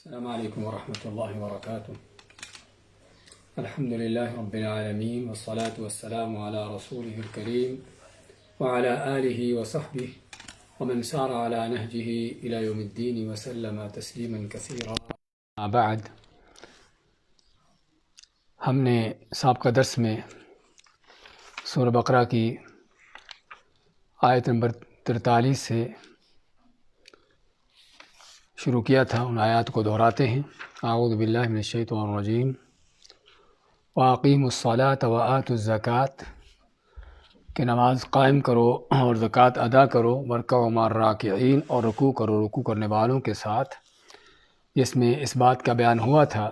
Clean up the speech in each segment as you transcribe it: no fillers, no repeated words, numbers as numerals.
السلام عليكم ورحمة الله وبركاته. الحمد لله رب العالمين والصلاة والسلام على رسوله الكريم وعلى آله وصحبه ومن سار على نهجه إلى يوم الدين وسلم تسليما كثيرا. بعد ہم نے سابقہ درس میں سورہ بقرہ کی آیت نمبر 43 سے شروع کیا تھا. ان آیات کو دہراتے ہیں. اعوذ باللہ من الشیطان الرجیم. وَأَقِيمُوا الصَّلَاةَ وَآتُوا الزَّكَاةَ کہ نماز قائم کرو اور زکوٰۃ ادا کرو. وَارْكَعُوا مَعَ الرَّاكِعِينَ اور رکوع کرو رکوع کرنے والوں کے ساتھ. جس میں اس بات کا بیان ہوا تھا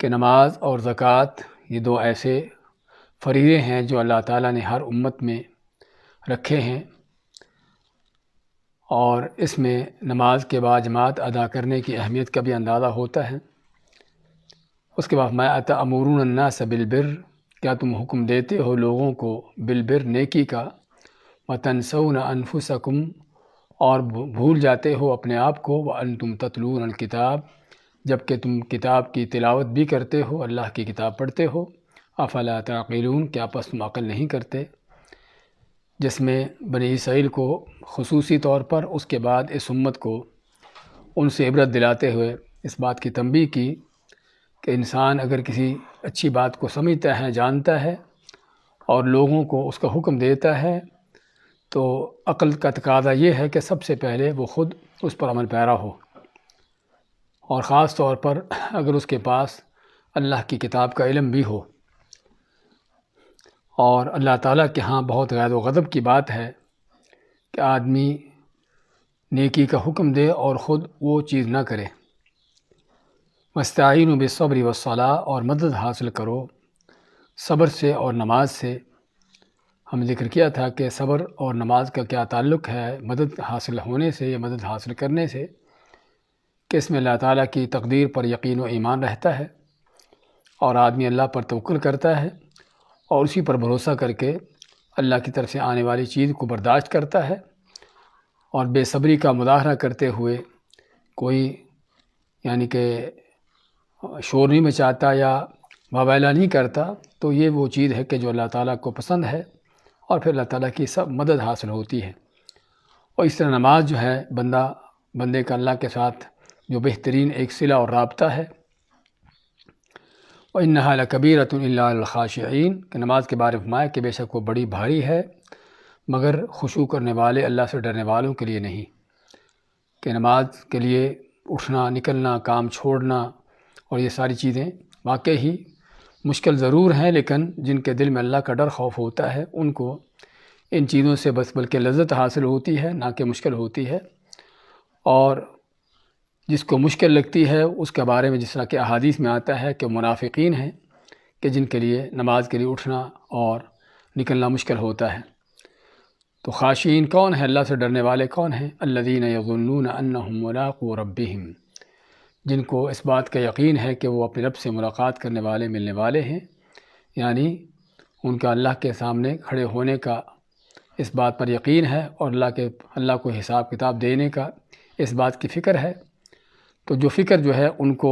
کہ نماز اور زکوٰۃ یہ دو ایسے فریضے ہیں جو اللہ تعالیٰ نے ہر امت میں رکھے ہیں، اور اس میں نماز کے بعد جماعت ادا کرنے کی اہمیت کا بھی اندازہ ہوتا ہے. اس کے بعد ما أَتَأْمُرُونَ النَّاسَ بِالْبِرِّ کیا تم حکم دیتے ہو لوگوں کو بالبر نیکی کا. وَتَنْسَوْنَ أَنفُسَكُمْ اور بھول جاتے ہو اپنے آپ کو. وَأَنْتُمْ تَتْلُونَ الْكِتَابَ جبکہ تم کتاب کی تلاوت بھی کرتے ہو، اللہ کی کتاب پڑھتے ہو. أَفَلَا تَعْقِلُونَ کیا پس تم عقل نہیں کرتے. جس میں بنی اسرائیل کو خصوصی طور پر، اس کے بعد اس امت کو ان سے عبرت دلاتے ہوئے اس بات کی تنبیہ کی کہ انسان اگر کسی اچھی بات کو سمجھتا ہے، جانتا ہے اور لوگوں کو اس کا حکم دیتا ہے، تو عقل کا تقاضا یہ ہے کہ سب سے پہلے وہ خود اس پر عمل پیرا ہو، اور خاص طور پر اگر اس کے پاس اللہ کی کتاب کا علم بھی ہو. اور اللہ تعالیٰ کے ہاں بہت غیر و غضب کی بات ہے کہ آدمی نیکی کا حکم دے اور خود وہ چیز نہ کرے. وَاسْتَعِينُوا بِالصَّبْرِ وَالصَّلَاةِ اور مدد حاصل کرو صبر سے اور نماز سے. ہم ذکر کیا تھا کہ صبر اور نماز کا کیا تعلق ہے مدد حاصل ہونے سے یا مدد حاصل کرنے سے، کہ اس میں اللہ تعالیٰ کی تقدیر پر یقین و ایمان رہتا ہے، اور آدمی اللہ پر توکل کرتا ہے اور اسی پر بھروسہ کر کے اللہ کی طرف سے آنے والی چیز کو برداشت کرتا ہے، اور بے صبری کا مظاہرہ کرتے ہوئے کوئی یعنی کہ شور نہیں مچاتا یا واویلا نہیں کرتا. تو یہ وہ چیز ہے کہ جو اللہ تعالیٰ کو پسند ہے، اور پھر اللہ تعالیٰ کی سب مدد حاصل ہوتی ہے. اور اس طرح نماز جو ہے بندے کا اللہ کے ساتھ جو بہترین ایک صلہ اور رابطہ ہے. وَإِنَّهَا لَكَبِيرَةٌ إِلَّا عَلَى الْخَاشِعِينَ کہ نماز کے بارے میں فرمایا کہ بے شک وہ بڑی بھاری ہے مگر خشوع کرنے والے اللہ سے ڈرنے والوں کے لیے نہیں. کہ نماز کے لیے اٹھنا، نکلنا، کام چھوڑنا اور یہ ساری چیزیں واقعی ہی مشکل ضرور ہیں، لیکن جن کے دل میں اللہ کا ڈر خوف ہوتا ہے ان کو ان چیزوں سے بس بلکہ لذت حاصل ہوتی ہے، نہ کہ مشکل ہوتی ہے. اور جس کو مشکل لگتی ہے اس کے بارے میں جس طرح کہ احادیث میں آتا ہے کہ منافقین ہیں کہ جن کے لیے نماز کے لیے اٹھنا اور نکلنا مشکل ہوتا ہے. تو خاشعین کون ہیں؟ اللہ سے ڈرنے والے کون ہیں؟ الذین یظنون انہم ملاقو ربہم جن کو اس بات کا یقین ہے کہ وہ اپنے رب سے ملاقات کرنے والے، ملنے والے ہیں، یعنی ان کا اللہ کے سامنے کھڑے ہونے کا اس بات پر یقین ہے، اور اللہ کو حساب کتاب دینے کا اس بات کی فکر ہے. تو جو فکر جو ہے ان کو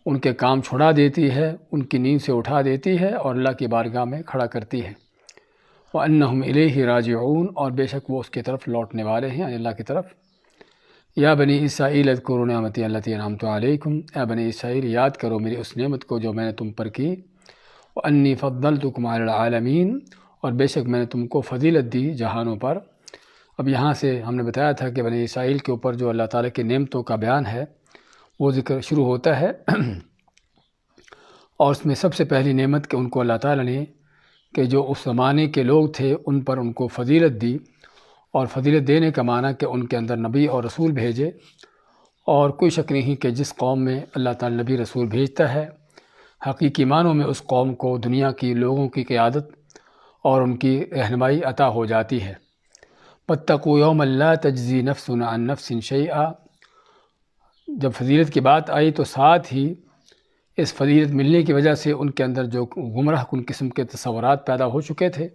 ان کے کام چھڑا دیتی ہے، ان کی نیند سے اٹھا دیتی ہے اور اللہ کی بارگاہ میں کھڑا کرتی ہے. وَأَنَّهُمْ إِلَيْهِ راجعون اور بے شک وہ اس کی طرف لوٹنے والے ہیں، اللہ کی طرف. یا بنی اسرائیل اذکروا نعمتی التی انعمت علیکم اے بنی اسرائیل یاد کرو میری اس نعمت کو جو میں نے تم پر کی. وَأَنِّي فَضَّلْتُكُمْ عَلَى الْعَالَمِينَ اور بے شک میں نے تم کو فضیلت دی جہانوں پر. اب یہاں سے ہم نے بتایا تھا کہ بنی اسرائیل کے اوپر جو اللہ تعالیٰ کی نعمتوں کا بیان ہے وہ ذکر شروع ہوتا ہے، اور اس میں سب سے پہلی نعمت کہ ان کو اللہ تعالیٰ نے کہ جو اس زمانے کے لوگ تھے ان پر ان کو فضیلت دی. اور فضیلت دینے کا معنی کہ ان کے اندر نبی اور رسول بھیجے. اور کوئی شک نہیں کہ جس قوم میں اللہ تعالیٰ نبی رسول بھیجتا ہے حقیقی معنوں میں اس قوم کو دنیا کی لوگوں کی قیادت اور ان کی رہنمائی عطا ہو جاتی ہے. وَاتَّقُوا يَوْمًا لَا تَجْزِي نَفْسٌ عَن نَفْسٍ شَيْئًا جب فضیلت کی بات آئی تو ساتھ ہی اس فضیلت ملنے کی وجہ سے ان کے اندر جو گمراہ کن قسم کے تصورات پیدا ہو چکے تھے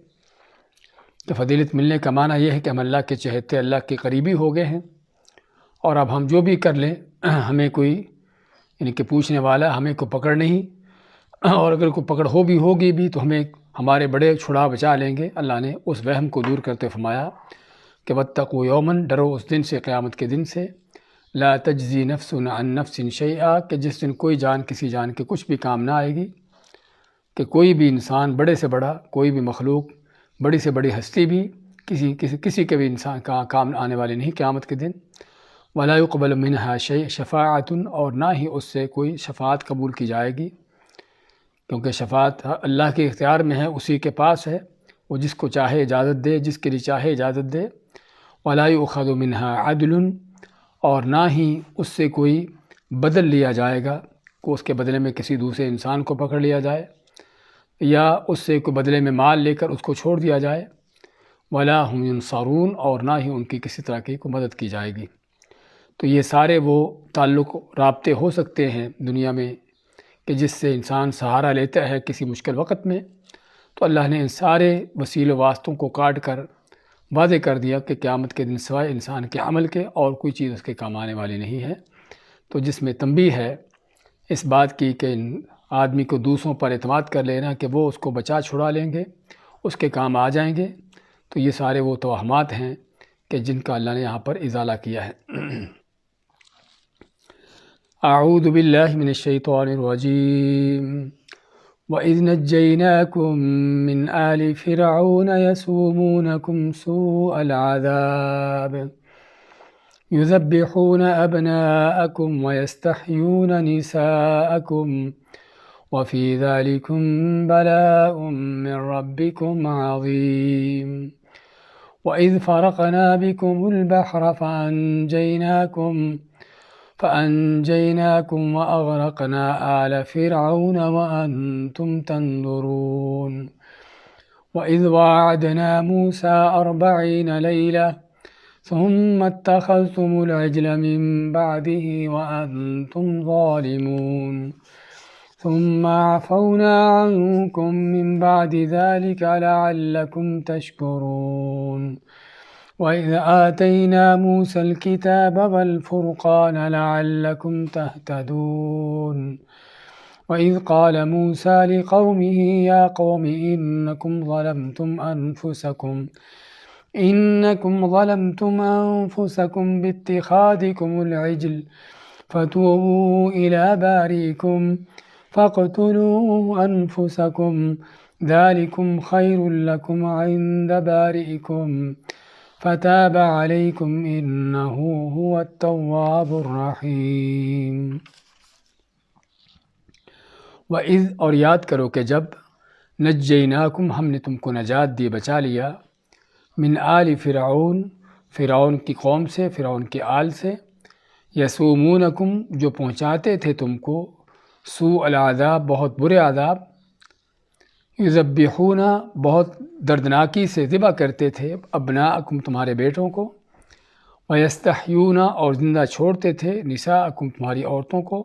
کہ فضیلت ملنے کا معنی یہ ہے کہ ہم اللہ کے چہتے اللہ کے قریبی ہو گئے ہیں، اور اب ہم جو بھی کر لیں ہمیں کوئی یعنی کہ پوچھنے والا ہمیں کوئی پکڑ نہیں، اور اگر کوئی پکڑ ہوگی بھی تو ہمیں ہمارے بڑے چھڑا بچا لیں گے۔ اللہ نے اس وہم کو دور کرتے فرمایا کہ واتقوا یوماً، ڈرو اس دن سے، قیامت کے دن سے، لا تجزی نفس عن نفس شیئا، کہ جس دن کوئی جان کسی جان کے کچھ بھی کام نہ آئے گی، کہ کوئی بھی انسان بڑے سے بڑا، کوئی بھی مخلوق، بڑی سے بڑی ہستی بھی کسی کے بھی انسان کا کام آنے والے نہیں قیامت کے دن۔ ولا يقبل منها شيء شفاعت، اور نہ ہی اس سے کوئی شفاعت قبول کی جائے گی، کیونکہ شفاعت اللہ کے اختیار میں ہے، اسی کے پاس ہے، وہ جس کو چاہے اجازت دے، جس کے لیے چاہے اجازت دے۔ ولا يؤخذ منها عدل، اور نہ ہی اس سے کوئی بدل لیا جائے گا، کہ اس کے بدلے میں کسی دوسرے انسان کو پکڑ لیا جائے، یا اس سے کوئی بدلے میں مال لے کر اس کو چھوڑ دیا جائے۔ ولا هم ينصرون، اور نہ ہی ان کی کسی طرح کی کوئی مدد کی جائے گی۔ تو یہ سارے وہ تعلق رابطے ہو سکتے ہیں دنیا میں کہ جس سے انسان سہارا لیتا ہے کسی مشکل وقت میں، تو اللہ نے ان سارے وسیلے واسطوں کو کاٹ کر واضح کر دیا کہ قیامت کے دن سوائے انسان کے عمل کے اور کوئی چیز اس کے کام آنے والی نہیں ہے۔ تو جس میں تنبیہ ہے اس بات کی کہ آدمی کو دوسروں پر اعتماد کر لینا کہ وہ اس کو بچا چھڑا لیں گے، اس کے کام آ جائیں گے، تو یہ سارے وہ توہمات ہیں کہ جن کا اللہ نے یہاں پر ازالہ کیا ہے۔ اعوذ باللہ من الشیطان الرجیم وَإِذْ نَجَّيْنَاكُمْ مِنْ آلِ فِرْعَوْنَ يَسُومُونَكُمْ سُوءَ الْعَذَابِ يُذَبِّحُونَ أَبْنَاءَكُمْ وَيَسْتَحْيُونَ نِسَاءَكُمْ وَفِي ذَلِكُمْ بَلَاءٌ مِّن رَّبِّكُمْ عَظِيمٌ وَإِذْ فَرَقْنَا بِكُمُ الْبَحْرَ فأنجيناكم وأغرقنا آل فرعون وأنتم تنظرون وإذ واعدنا موسى 40 ليلة ثم اتخذتم العجل من بعده وأنتم ظالمون ثم عفونا عنكم من بعد ذلك لعلكم تشكرون وَإِذْ آتَيْنَا مُوسَى الْكِتَابَ وَالْفُرْقَانَ لَعَلَّكُمْ تَهْتَدُونَ وَإِذْ قَالَ مُوسَى لِقَوْمِهِ يَا قَوْمِ إِنَّكُمْ ظَلَمْتُمْ أَنفُسَكُمْ بِاتِّخَاذِكُمُ الْعِجْلَ فَتُوبُوا إِلَى بَارِئِكُمْ فَاقْتُلُوا أَنفُسَكُمْ ذَلِكُمْ خَيْرٌ لَكُمْ عِندَ بَارِئِكُمْ فَتَابَ عَلَيْكُمْ إِنَّهُ هُوَ التَّوَّابُ الرَّحِيمُ۔ وَإِذْ، اور یاد کرو کہ جب نجیناکم، ہم نے تم کو نجات دی، بچا لیا، من آل فرعون، فرعون کی قوم سے، فرعون کی آل سے، یسومونکم، جو پہنچاتے تھے تم کو، سوء العذاب، بہت برے عذاب، یذبحون، بہت دردناکی سے ذبح کرتے تھے، ابناءکم، تمہارے بیٹوں کو، ویستحیون، اور زندہ چھوڑتے تھے، نساءکم، تمہاری عورتوں کو،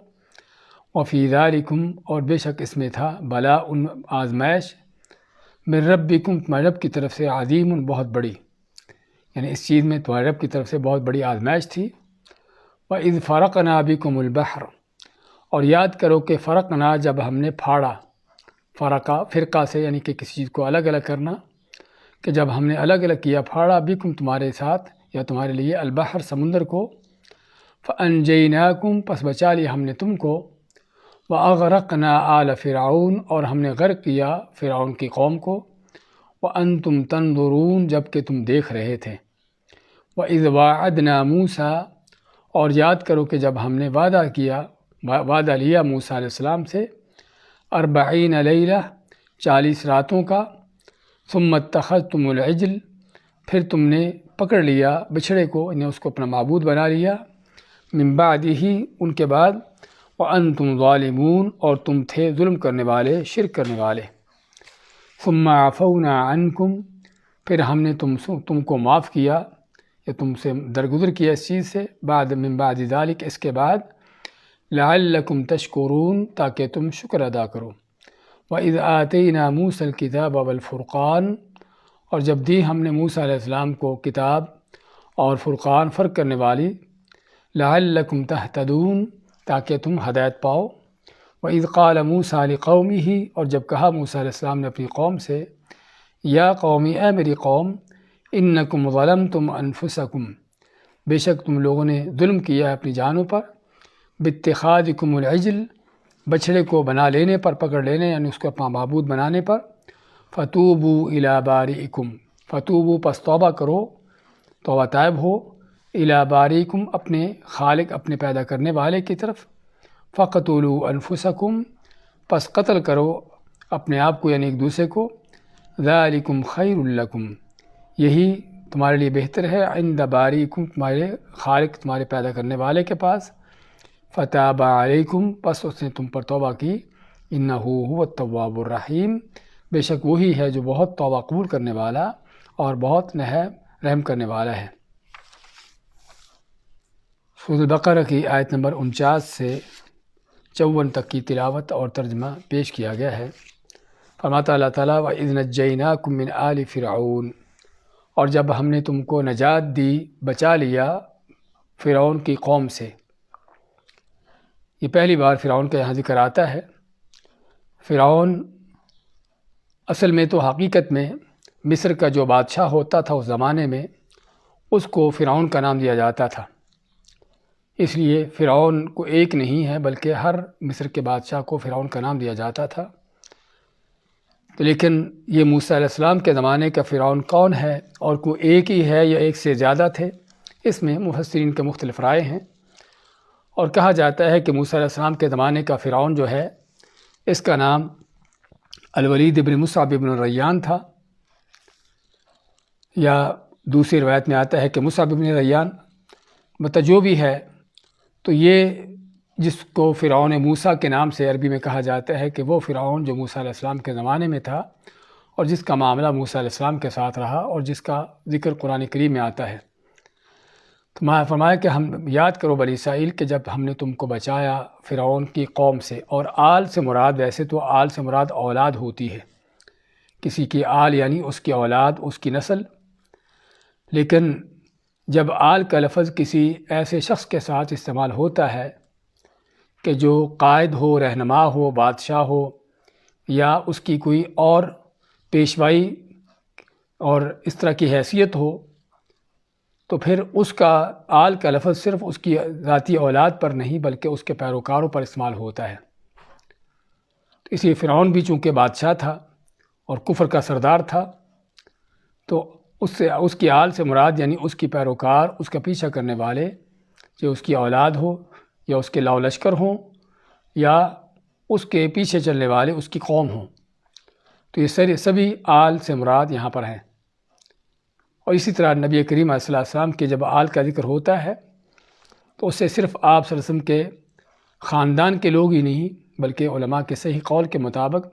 وفی ذالکم، اور بے شک اس میں تھا، بلاء، آزمائش، من ربکم، تمہارے رب کی طرف سے، عظیم، بہت بڑی، یعنی اس چیز میں تمہارے رب کی طرف سے بہت بڑی آزمائش تھی۔ وَإِذْ فَرَقْنَا بِكُمُ الْبَحْرَ، اور یاد کرو کہ فرقنا، جب ہم نے پھاڑا، فرقہ سے یعنی کہ کسی چیز کو الگ الگ کرنا، کہ جب ہم نے الگ الگ کیا، پھاڑا بکم، تمہارے ساتھ یا تمہارے لیے، البحر، سمندر کو، فانجیناکم، پس بچا لیا ہم نے تم کو، واغرقنا آل فرعون، اور ہم نے غرق کیا فرعون کی قوم کو، وانتم تنظرون، جب کہ تم دیکھ رہے تھے۔ واذ واعدنا موسیٰ، اور یاد کرو کہ جب ہم نے وعدہ لیا موسیٰ علیہ السلام سے، 40 لیلہ، 40 راتوں کا، ثم اتخذتم العجل، پھر تم نے پکڑ لیا بچھڑے کو، انہیں اس کو اپنا معبود بنا لیا، من بعدہ، ان کے بعد، وانتم ظالمون، اور تم تھے ظلم کرنے والے، شرک کرنے والے، ثم عفونا عنکم، پھر ہم نے تم کو معاف کیا یا تم سے درگزر کیا اس چیز سے، من بعد ذالک، اس کے بعد، لعلکم تشکرون، تاکہ تم شکر ادا کرو۔ وَإِذْ آتَيْنَا مُوسَى الْكِتَابَ وَالْفُرْقَانَ، اور جب دی ہم نے موسیٰ علیہ السلام کو کتاب اور فرقان، فرق کرنے والی، لعلکم تہتدون، تاکہ تم ہدایت پاؤ۔ وَإِذْ قَالَ مُوسَىٰ لِقَوْمِهِ، اور جب کہا موسیٰ علیہ السلام نے اپنی قوم سے، یا قومی، اے میری قوم، انکم ظلمتم انفسکم، بے شک تم لوگوں نے ظلم کیا ہے اپنی جانوں پر، باتخاذکم العجل، بچھڑے کو بنا لینے پر، پکڑ لینے یعنی اس کو اپنا معبود بنانے پر، فتوبوا الی بارئکم، فتوبوا پس توبہ کرو، توبہ طائب ہو، الی بارئکم اپنے خالق، اپنے پیدا کرنے والے کی طرف، فقتلوا انفسکم پس قتل کرو اپنے آپ کو یعنی ایک دوسرے کو، ذالکم خیر لکم، یہی تمہارے لیے بہتر ہے، عند بارئکم تمہارے خالق، تمہارے پیدا کرنے والے کے پاس، فتاب علیکم پس اس نے تم پر توبہ کی، انہ هو التواب الرحیم، بے شک وہی ہے جو بہت توبہ قبول کرنے والا اور بہت رحم کرنے والا ہے۔ سورۃ البقرہ کی آیت نمبر 49 سے 54 تک کی تلاوت اور ترجمہ پیش کیا گیا ہے۔ فرماتا اللہ تعالیٰ وَإِذْ نَجَّيْنَاكُم مِّنْ آلِ فِرْعَوْنَ، اور جب ہم نے تم کو نجات دی، بچا لیا فرعون کی قوم سے۔ یہ پہلی بار فرعون کا یہاں ذکر آتا ہے۔ فرعون اصل میں تو حقیقت میں مصر کا جو بادشاہ ہوتا تھا اس زمانے میں، اس کو فرعون کا نام دیا جاتا تھا، اس لیے فرعون کو ایک نہیں ہے بلکہ ہر مصر کے بادشاہ کو فرعون کا نام دیا جاتا تھا۔ لیکن یہ موسیٰ علیہ السلام کے زمانے کا فرعون کون ہے اور کوئی ایک ہی ہے یا ایک سے زیادہ تھے، اس میں مفسرین کے مختلف رائے ہیں، اور کہا جاتا ہے کہ موسیٰ علیہ السلام کے زمانے کا فرعون جو ہے اس کا نام الولید بن مصعب بن ریان تھا، یا دوسری روایت میں آتا ہے کہ مصعب بن ریان، مطلب جو بھی ہے، تو یہ جس کو فرعون موسیٰ کے نام سے عربی میں کہا جاتا ہے کہ وہ فرعون جو موسیٰ علیہ السلام کے زمانے میں تھا اور جس کا معاملہ موسیٰ علیہ السلام کے ساتھ رہا اور جس کا ذکر قرآن کریم میں آتا ہے۔ تو فرمایا کہ ہم یاد کرو بنی اسرائیل کہ جب ہم نے تم کو بچایا فرعون کی قوم سے، اور آل سے مراد، ویسے تو آل سے مراد اولاد ہوتی ہے، کسی کی آل یعنی اس کی اولاد، اس کی نسل، لیکن جب آل کا لفظ کسی ایسے شخص کے ساتھ استعمال ہوتا ہے کہ جو قائد ہو، رہنما ہو، بادشاہ ہو، یا اس کی کوئی اور پیشوائی اور اس طرح کی حیثیت ہو، تو پھر اس کا آل کا لفظ صرف اس کی ذاتی اولاد پر نہیں بلکہ اس کے پیروکاروں پر استعمال ہوتا ہے۔ تو اس لیے فرعون بھی چونکہ بادشاہ تھا اور کفر کا سردار تھا، تو اس کی آل سے مراد یعنی اس کی پیروکار، اس کا پیچھا کرنے والے، جو اس کی اولاد ہو یا اس کے لاؤ لشکر ہوں یا اس کے پیچھے چلنے والے اس کی قوم ہوں، تو یہ سبھی آل سے مراد یہاں پر ہیں۔ اور اسی طرح نبی کریم علیہ السلام کے جب آل کا ذکر ہوتا ہے تو اس سے صرف آپ صلی اللہ علیہ وسلم کے خاندان کے لوگ ہی نہیں بلکہ علماء کے صحیح قول کے مطابق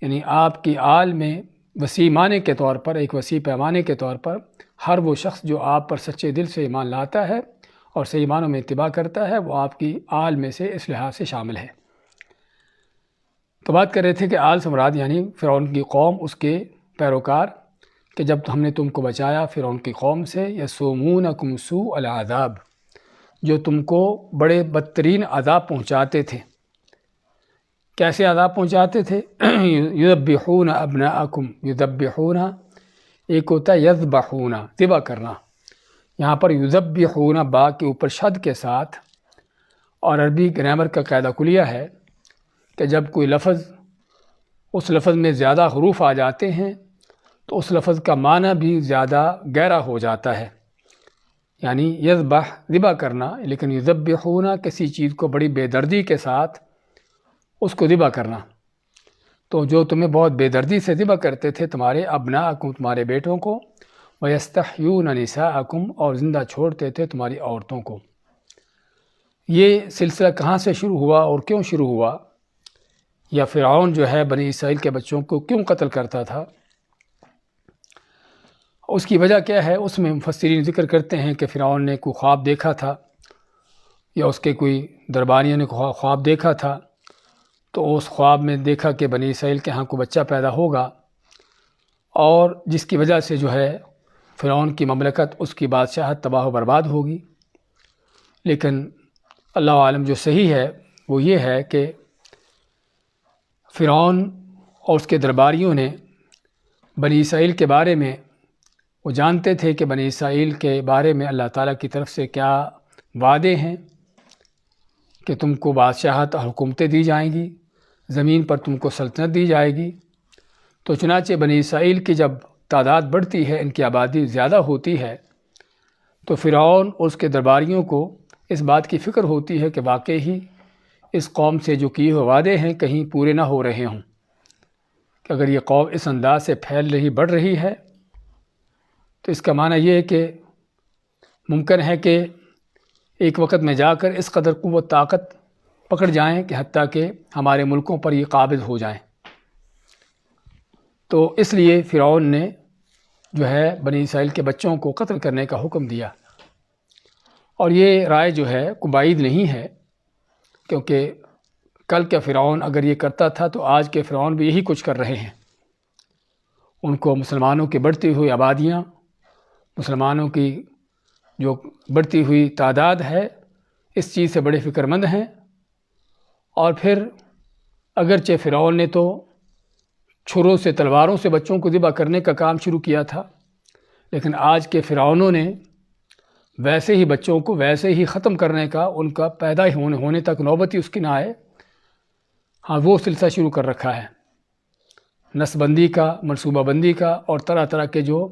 یعنی آپ کی آل میں وسیع معنی کے طور پر، ایک وسیع پیمانے کے طور پر، ہر وہ شخص جو آپ پر سچے دل سے ایمان لاتا ہے اور صحیح معنوں میں اتباع کرتا ہے وہ آپ کی آل میں سے اس لحاظ سے شامل ہے۔ تو بات کر رہے تھے کہ آل سے مراد یعنی فرعون کی قوم، اس کے پیروکار، کہ جب ہم نے تم کو بچایا فرعون کی قوم سے، یسومونکم سوء العذاب، جو تم کو بڑے بدترین عذاب پہنچاتے تھے۔ کیسے عذاب پہنچاتے تھے؟ یذبحون ابناءکم، یذبحون ایک ہوتا ہے یذبحون ذبح کرنا، یہاں پر یذبحون با کے اوپر شد کے ساتھ، اور عربی گرامر کا قاعدہ کلیہ ہے کہ جب کوئی لفظ اس لفظ میں زیادہ حروف آ جاتے ہیں تو اس لفظ کا معنی بھی زیادہ گہرا ہو جاتا ہے، یعنی یذبح ذبح کرنا، لیکن یذبحون کسی چیز کو بڑی بے دردی کے ساتھ اس کو ذبح کرنا۔ تو جو تمہیں بہت بے دردی سے ذبح کرتے تھے تمہارے ابناءکم، تمہارے بیٹوں کو، وَيَسْتَحْيُونَ نِسَاءَکم، اور زندہ چھوڑتے تھے تمہاری عورتوں کو۔ یہ سلسلہ کہاں سے شروع ہوا اور کیوں شروع ہوا، یا فرعون جو ہے بنی اسرائیل کے بچوں کو کیوں قتل کرتا تھا، اس کی وجہ کیا ہے؟ اس میں مفسرین ذکر کرتے ہیں کہ فرعون نے کوئی خواب دیکھا تھا یا اس کے کوئی درباریوں نے خواب دیکھا تھا، تو اس خواب میں دیکھا کہ بنی اسرائیل کے ہاں کوئی بچہ پیدا ہوگا، اور جس کی وجہ سے جو ہے فرعون کی مملکت، اس کی بادشاہت تباہ و برباد ہوگی۔ لیکن اللہ عالم جو صحیح ہے وہ یہ ہے کہ فرعون اور اس کے درباریوں نے بنی اسرائیل کے بارے میں، وہ جانتے تھے کہ بنی اسرائیل کے بارے میں اللہ تعالیٰ کی طرف سے کیا وعدے ہیں کہ تم کو بادشاہت اور حکومتیں دی جائیں گی، زمین پر تم کو سلطنت دی جائے گی۔ تو چنانچہ بنی اسرائیل کی جب تعداد بڑھتی ہے، ان کی آبادی زیادہ ہوتی ہے، تو فرعون اور اس کے درباریوں کو اس بات کی فکر ہوتی ہے کہ واقعی ہی اس قوم سے جو کیے ہوئے وعدے ہیں کہیں پورے نہ ہو رہے ہوں، کہ اگر یہ قوم اس انداز سے پھیل رہی، بڑھ رہی ہے، تو اس کا معنی یہ ہے کہ ممکن ہے کہ ایک وقت میں جا کر اس قدر قوت طاقت پکڑ جائیں کہ حتیٰ کہ ہمارے ملکوں پر یہ قابض ہو جائیں۔ تو اس لیے فرعون نے جو ہے بنی اسرائیل کے بچوں کو قتل کرنے کا حکم دیا، اور یہ رائے جو ہے کوئی بعید نہیں ہے، کیونکہ کل کا فرعون اگر یہ کرتا تھا تو آج کے فرعون بھی یہی کچھ کر رہے ہیں۔ ان کو مسلمانوں کی بڑھتی ہوئی آبادیاں، مسلمانوں کی جو بڑھتی ہوئی تعداد ہے، اس چیز سے بڑے فکر مند ہیں۔ اور پھر اگرچہ فرعون نے تو چھروں سے، تلواروں سے بچوں کو ذبح کرنے کا کام شروع کیا تھا، لیکن آج کے فرعونوں نے ویسے ہی بچوں کو ویسے ہی ختم کرنے کا، ان کا پیدا ہونے تک نوبت ہی اس کی نہ آئے، ہاں وہ سلسلہ شروع کر رکھا ہے نسل بندی کا، منصوبہ بندی کا، اور طرح طرح کے جو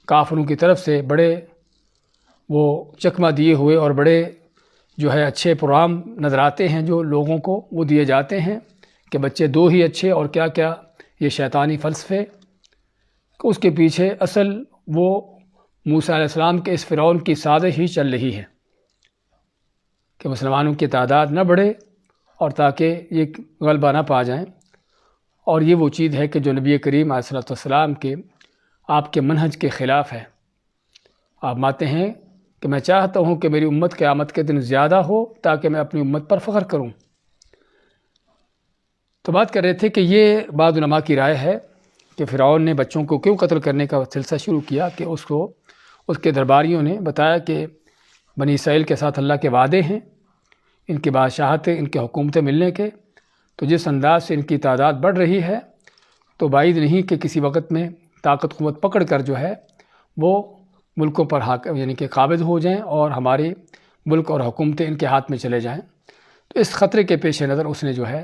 کافروں کی طرف سے بڑے وہ چکمہ دیے ہوئے اور بڑے جو ہے اچھے پروگرام نظر آتے ہیں جو لوگوں کو وہ دیے جاتے ہیں کہ بچے دو ہی اچھے، اور کیا کیا یہ شیطانی فلسفے، اس کے پیچھے اصل وہ موسیٰ علیہ السلام کے اس فرعون کی سازش ہی چل رہی ہے کہ مسلمانوں کی تعداد نہ بڑھے اور تاکہ یہ غلبہ نہ پا جائیں۔ اور یہ وہ چیز ہے کہ جو نبی کریم علیہ السلام کے آپ کے منہج کے خلاف ہے۔ آپ مانتے ہیں کہ میں چاہتا ہوں کہ میری امت قیامت کے دن زیادہ ہو تاکہ میں اپنی امت پر فخر کروں۔ تو بات کر رہے تھے کہ یہ بعض علماء کی رائے ہے کہ فرعون نے بچوں کو کیوں قتل کرنے کا سلسلہ شروع کیا، کہ اس کے درباریوں نے بتایا کہ بنی اسرائیل کے ساتھ اللہ کے وعدے ہیں، ان کی بادشاہتیں، ان کے حکومتیں ملنے کے، تو جس انداز سے ان کی تعداد بڑھ رہی ہے تو بعید نہیں کہ کسی وقت میں طاقت قوت پکڑ کر جو ہے وہ ملکوں پر حاکم یعنی کہ قابض ہو جائیں اور ہمارے ملک اور حکومتیں ان کے ہاتھ میں چلے جائیں۔ تو اس خطرے کے پیش نظر اس نے جو ہے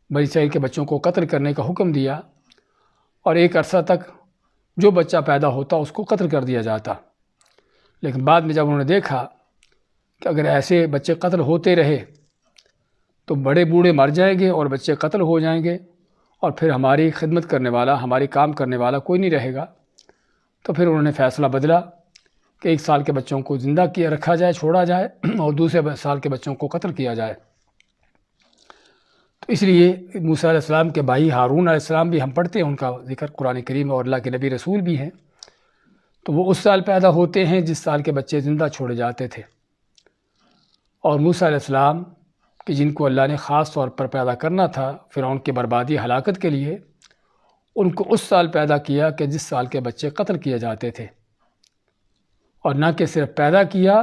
بنی اسرائیل کے بچوں کو قتل کرنے کا حکم دیا، اور ایک عرصہ تک جو بچہ پیدا ہوتا اس کو قتل کر دیا جاتا۔ لیکن بعد میں جب انہوں نے دیکھا کہ اگر ایسے بچے قتل ہوتے رہے تو بڑے بوڑھے مر جائیں گے اور بچے قتل ہو جائیں گے، اور پھر ہماری خدمت کرنے والا، ہماری کام کرنے والا کوئی نہیں رہے گا۔ تو پھر انہوں نے فیصلہ بدلا کہ 1 سال کے بچوں کو زندہ کیا رکھا جائے، چھوڑا جائے، اور دوسرے سال کے بچوں کو قتل کیا جائے۔ تو اس لیے موسیٰ علیہ السلام کے بھائی ہارون علیہ السلام بھی ہم پڑھتے ہیں، ان کا ذکر قرآن کریم اور اللہ کے نبی رسول بھی ہیں، تو وہ اس سال پیدا ہوتے ہیں جس سال کے بچے زندہ چھوڑے جاتے تھے۔ اور موسیٰ علیہ السلام کہ جن کو اللہ نے خاص طور پر پیدا کرنا تھا فرعون کی بربادی ہلاکت کے لیے، ان کو اس سال پیدا کیا کہ جس سال کے بچے قتل کیے جاتے تھے، اور نہ کہ صرف پیدا کیا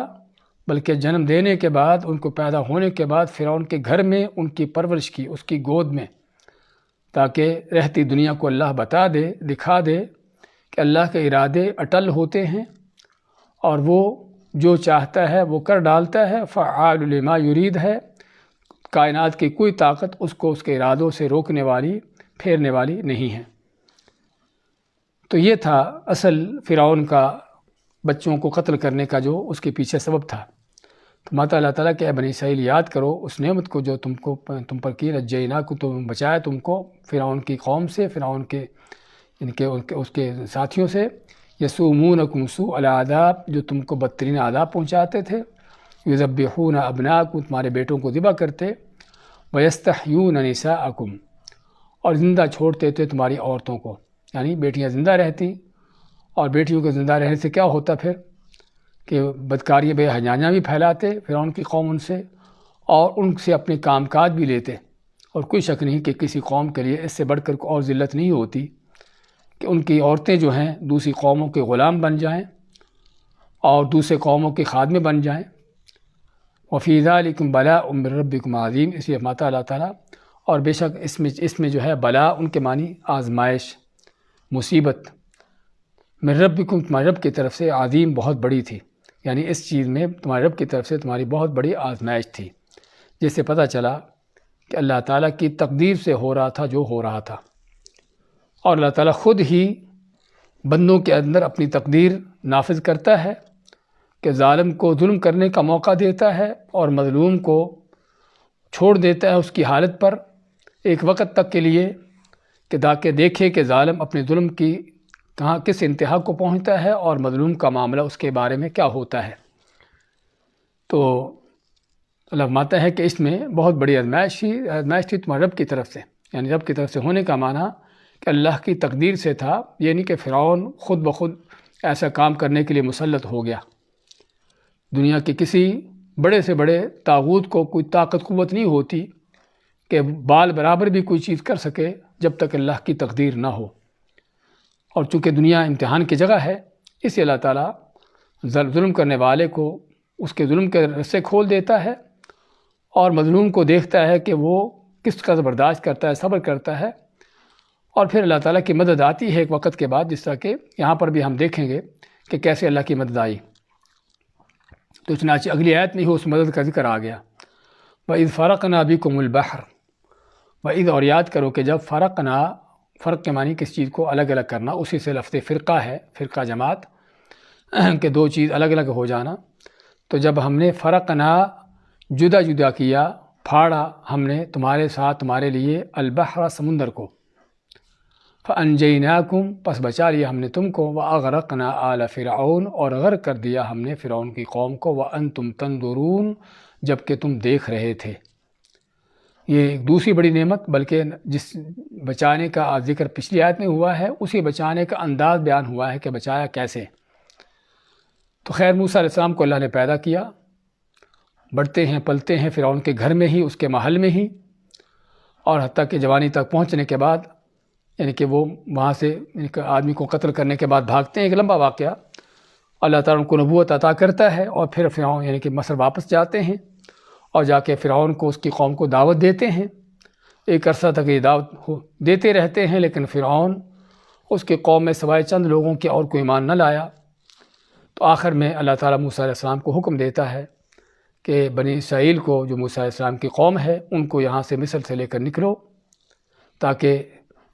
بلکہ جنم دینے کے بعد، ان کو پیدا ہونے کے بعد فرعون کے گھر میں ان کی پرورش کی، اس کی گود میں، تاکہ رہتی دنیا کو اللہ بتا دے، دکھا دے کہ اللہ کے ارادے اٹل ہوتے ہیں اور وہ جو چاہتا ہے وہ کر ڈالتا ہے، فعال لما یرید ہے، کائنات کی کوئی طاقت اس کو اس کے ارادوں سے روکنے والی، پھیرنے والی نہیں ہے۔ تو یہ تھا اصل فرعون کا بچوں کو قتل کرنے کا جو اس کے پیچھے سبب تھا۔ تو ماتا اللہ تعالیٰ کہ اے بنی اسرائیل یاد کرو اس نعمت کو جو تم پر کی، نجیناکم تو بچایا تم کو فرعون کی قوم سے، فرعون کے اس کے ساتھیوں سے، یسومونکم سوء العذاب، جو تم کو بدترین عذاب پہنچاتے تھے، یذبحون ابناءکم، تمہارے بیٹوں کو ذبح کرتے، ویستحیون نساءکم، اور زندہ چھوڑتے تھے تمہاری عورتوں کو، یعنی بیٹیاں زندہ رہتی، اور بیٹیوں کے زندہ رہنے سے کیا ہوتا پھر کہ بدکاری بے حیائیاں بھی پھیلاتے فرعون کی قوم ان سے، اور ان سے اپنے کام کاج بھی لیتے۔ اور کوئی شک نہیں کہ کسی قوم کے لیے اس سے بڑھ کر کوئی اور ذلت نہیں ہوتی کہ ان کی عورتیں جو ہیں دوسری قوموں کے غلام بن جائیں اور دوسرے قوموں کے خادمے بن جائیں۔ وفی ذالکم بلاء من ربکم عظیم، اس لیے فرماتا اللہ تعالیٰ، اور بے شک اس میں جو ہے بلا ان کے معنی آزمائش، مصیبت، من ربکم تمہارے رب کی طرف سے، عظیم بہت بڑی تھی، یعنی اس چیز میں تمہارے رب کی طرف سے تمہاری بہت بڑی آزمائش تھی، جس سے پتہ چلا کہ اللہ تعالیٰ کی تقدیر سے ہو رہا تھا جو ہو رہا تھا، اور اللہ تعالیٰ خود ہی بندوں کے اندر اپنی تقدیر نافذ کرتا ہے کہ ظالم کو ظلم کرنے کا موقع دیتا ہے اور مظلوم کو چھوڑ دیتا ہے اس کی حالت پر ایک وقت تک کے لیے، کہ تاکہ دیکھے کہ ظالم اپنے ظلم کی کہاں کس انتہا کو پہنچتا ہے اور مظلوم کا معاملہ اس کے بارے میں کیا ہوتا ہے۔ تو اللہ فرماتا ہے کہ اس میں بہت بڑی آزمائش تھی تمہارے رب کی طرف سے، یعنی رب کی طرف سے ہونے کا معنی کہ اللہ کی تقدیر سے تھا، یہ نہیں کہ فرعون خود بخود ایسا کام کرنے کے لیے مسلط ہو گیا۔ دنیا کے کسی بڑے سے بڑے طاغوت کو کوئی طاقت قوت نہیں ہوتی کہ بال برابر بھی کوئی چیز کر سکے جب تک اللہ کی تقدیر نہ ہو، اور چونکہ دنیا امتحان کی جگہ ہے، اس لیے اللہ تعالیٰ ظلم کرنے والے کو اس کے ظلم کے رسے کھول دیتا ہے، اور مظلوم کو دیکھتا ہے کہ وہ کس قدر برداشت کرتا ہے، صبر کرتا ہے، اور پھر اللہ تعالیٰ کی مدد آتی ہے ایک وقت کے بعد، جس طرح کہ یہاں پر بھی ہم دیکھیں گے کہ کیسے اللہ کی مدد آئی۔ تو چنانچہ اگلی آیت میں ہی اس مدد کا ذکر آ گیا، وَإِذْ فَرَقْنَا بِكُمُ الْبَحْرَ، وَإِذْ، اور یاد کرو کہ جب فرقنا، فرق کے معنی کس چیز کو الگ الگ کرنا، اسی سے لفظ فرقہ ہے، فرقہ جماعت کہ دو چیز الگ الگ ہو جانا، تو جب ہم نے فرقنا جدا جدا کیا، پھاڑا ہم نے تمہارے ساتھ تمہارے لیے البحر سمندر کو، فَأَنْجَيْنَاكُمْ، پس بچا لیا ہم نے تم کو، وَأَغْرَقْنَا آلَ فِرْعَوْنَ، اور غرق کر دیا ہم نے فرعون کی قوم کو، وَأَنْتُمْ تَنْظُرُونَ، جبکہ تم دیکھ رہے تھے۔ یہ ایک دوسری بڑی نعمت، بلکہ جس بچانے کا ذکر پچھلی آیت میں ہوا ہے، اسی بچانے کا انداز بیان ہوا ہے کہ بچایا کیسے۔ تو خیر موسیٰ علیہ السلام کو اللہ نے پیدا کیا، بڑھتے ہیں پلتے ہیں فرعون کے گھر میں ہی، اس کے محل میں ہی، اور حتیٰ کہ جوانی تک پہنچنے کے بعد، یعنی کہ وہ وہاں سے آدمی کو قتل کرنے کے بعد بھاگتے ہیں، ایک لمبا واقعہ، اللہ تعالیٰ ان کو نبوت عطا کرتا ہے، اور پھر فرعون یعنی کہ مصر واپس جاتے ہیں، اور جا کے فرعون کو اس کی قوم کو دعوت دیتے ہیں۔ ایک عرصہ تک یہ دعوت دیتے رہتے ہیں، لیکن فرعون اس کی قوم میں سوائے چند لوگوں کے اور کوئی ایمان نہ لایا۔ تو آخر میں اللہ تعالیٰ موسیٰ علیہ السلام کو حکم دیتا ہے کہ بنی اسرائیل کو، جو موسیٰ علیہ السلام کی قوم ہے، ان کو یہاں سے مصر سے لے کر نکلو، تاکہ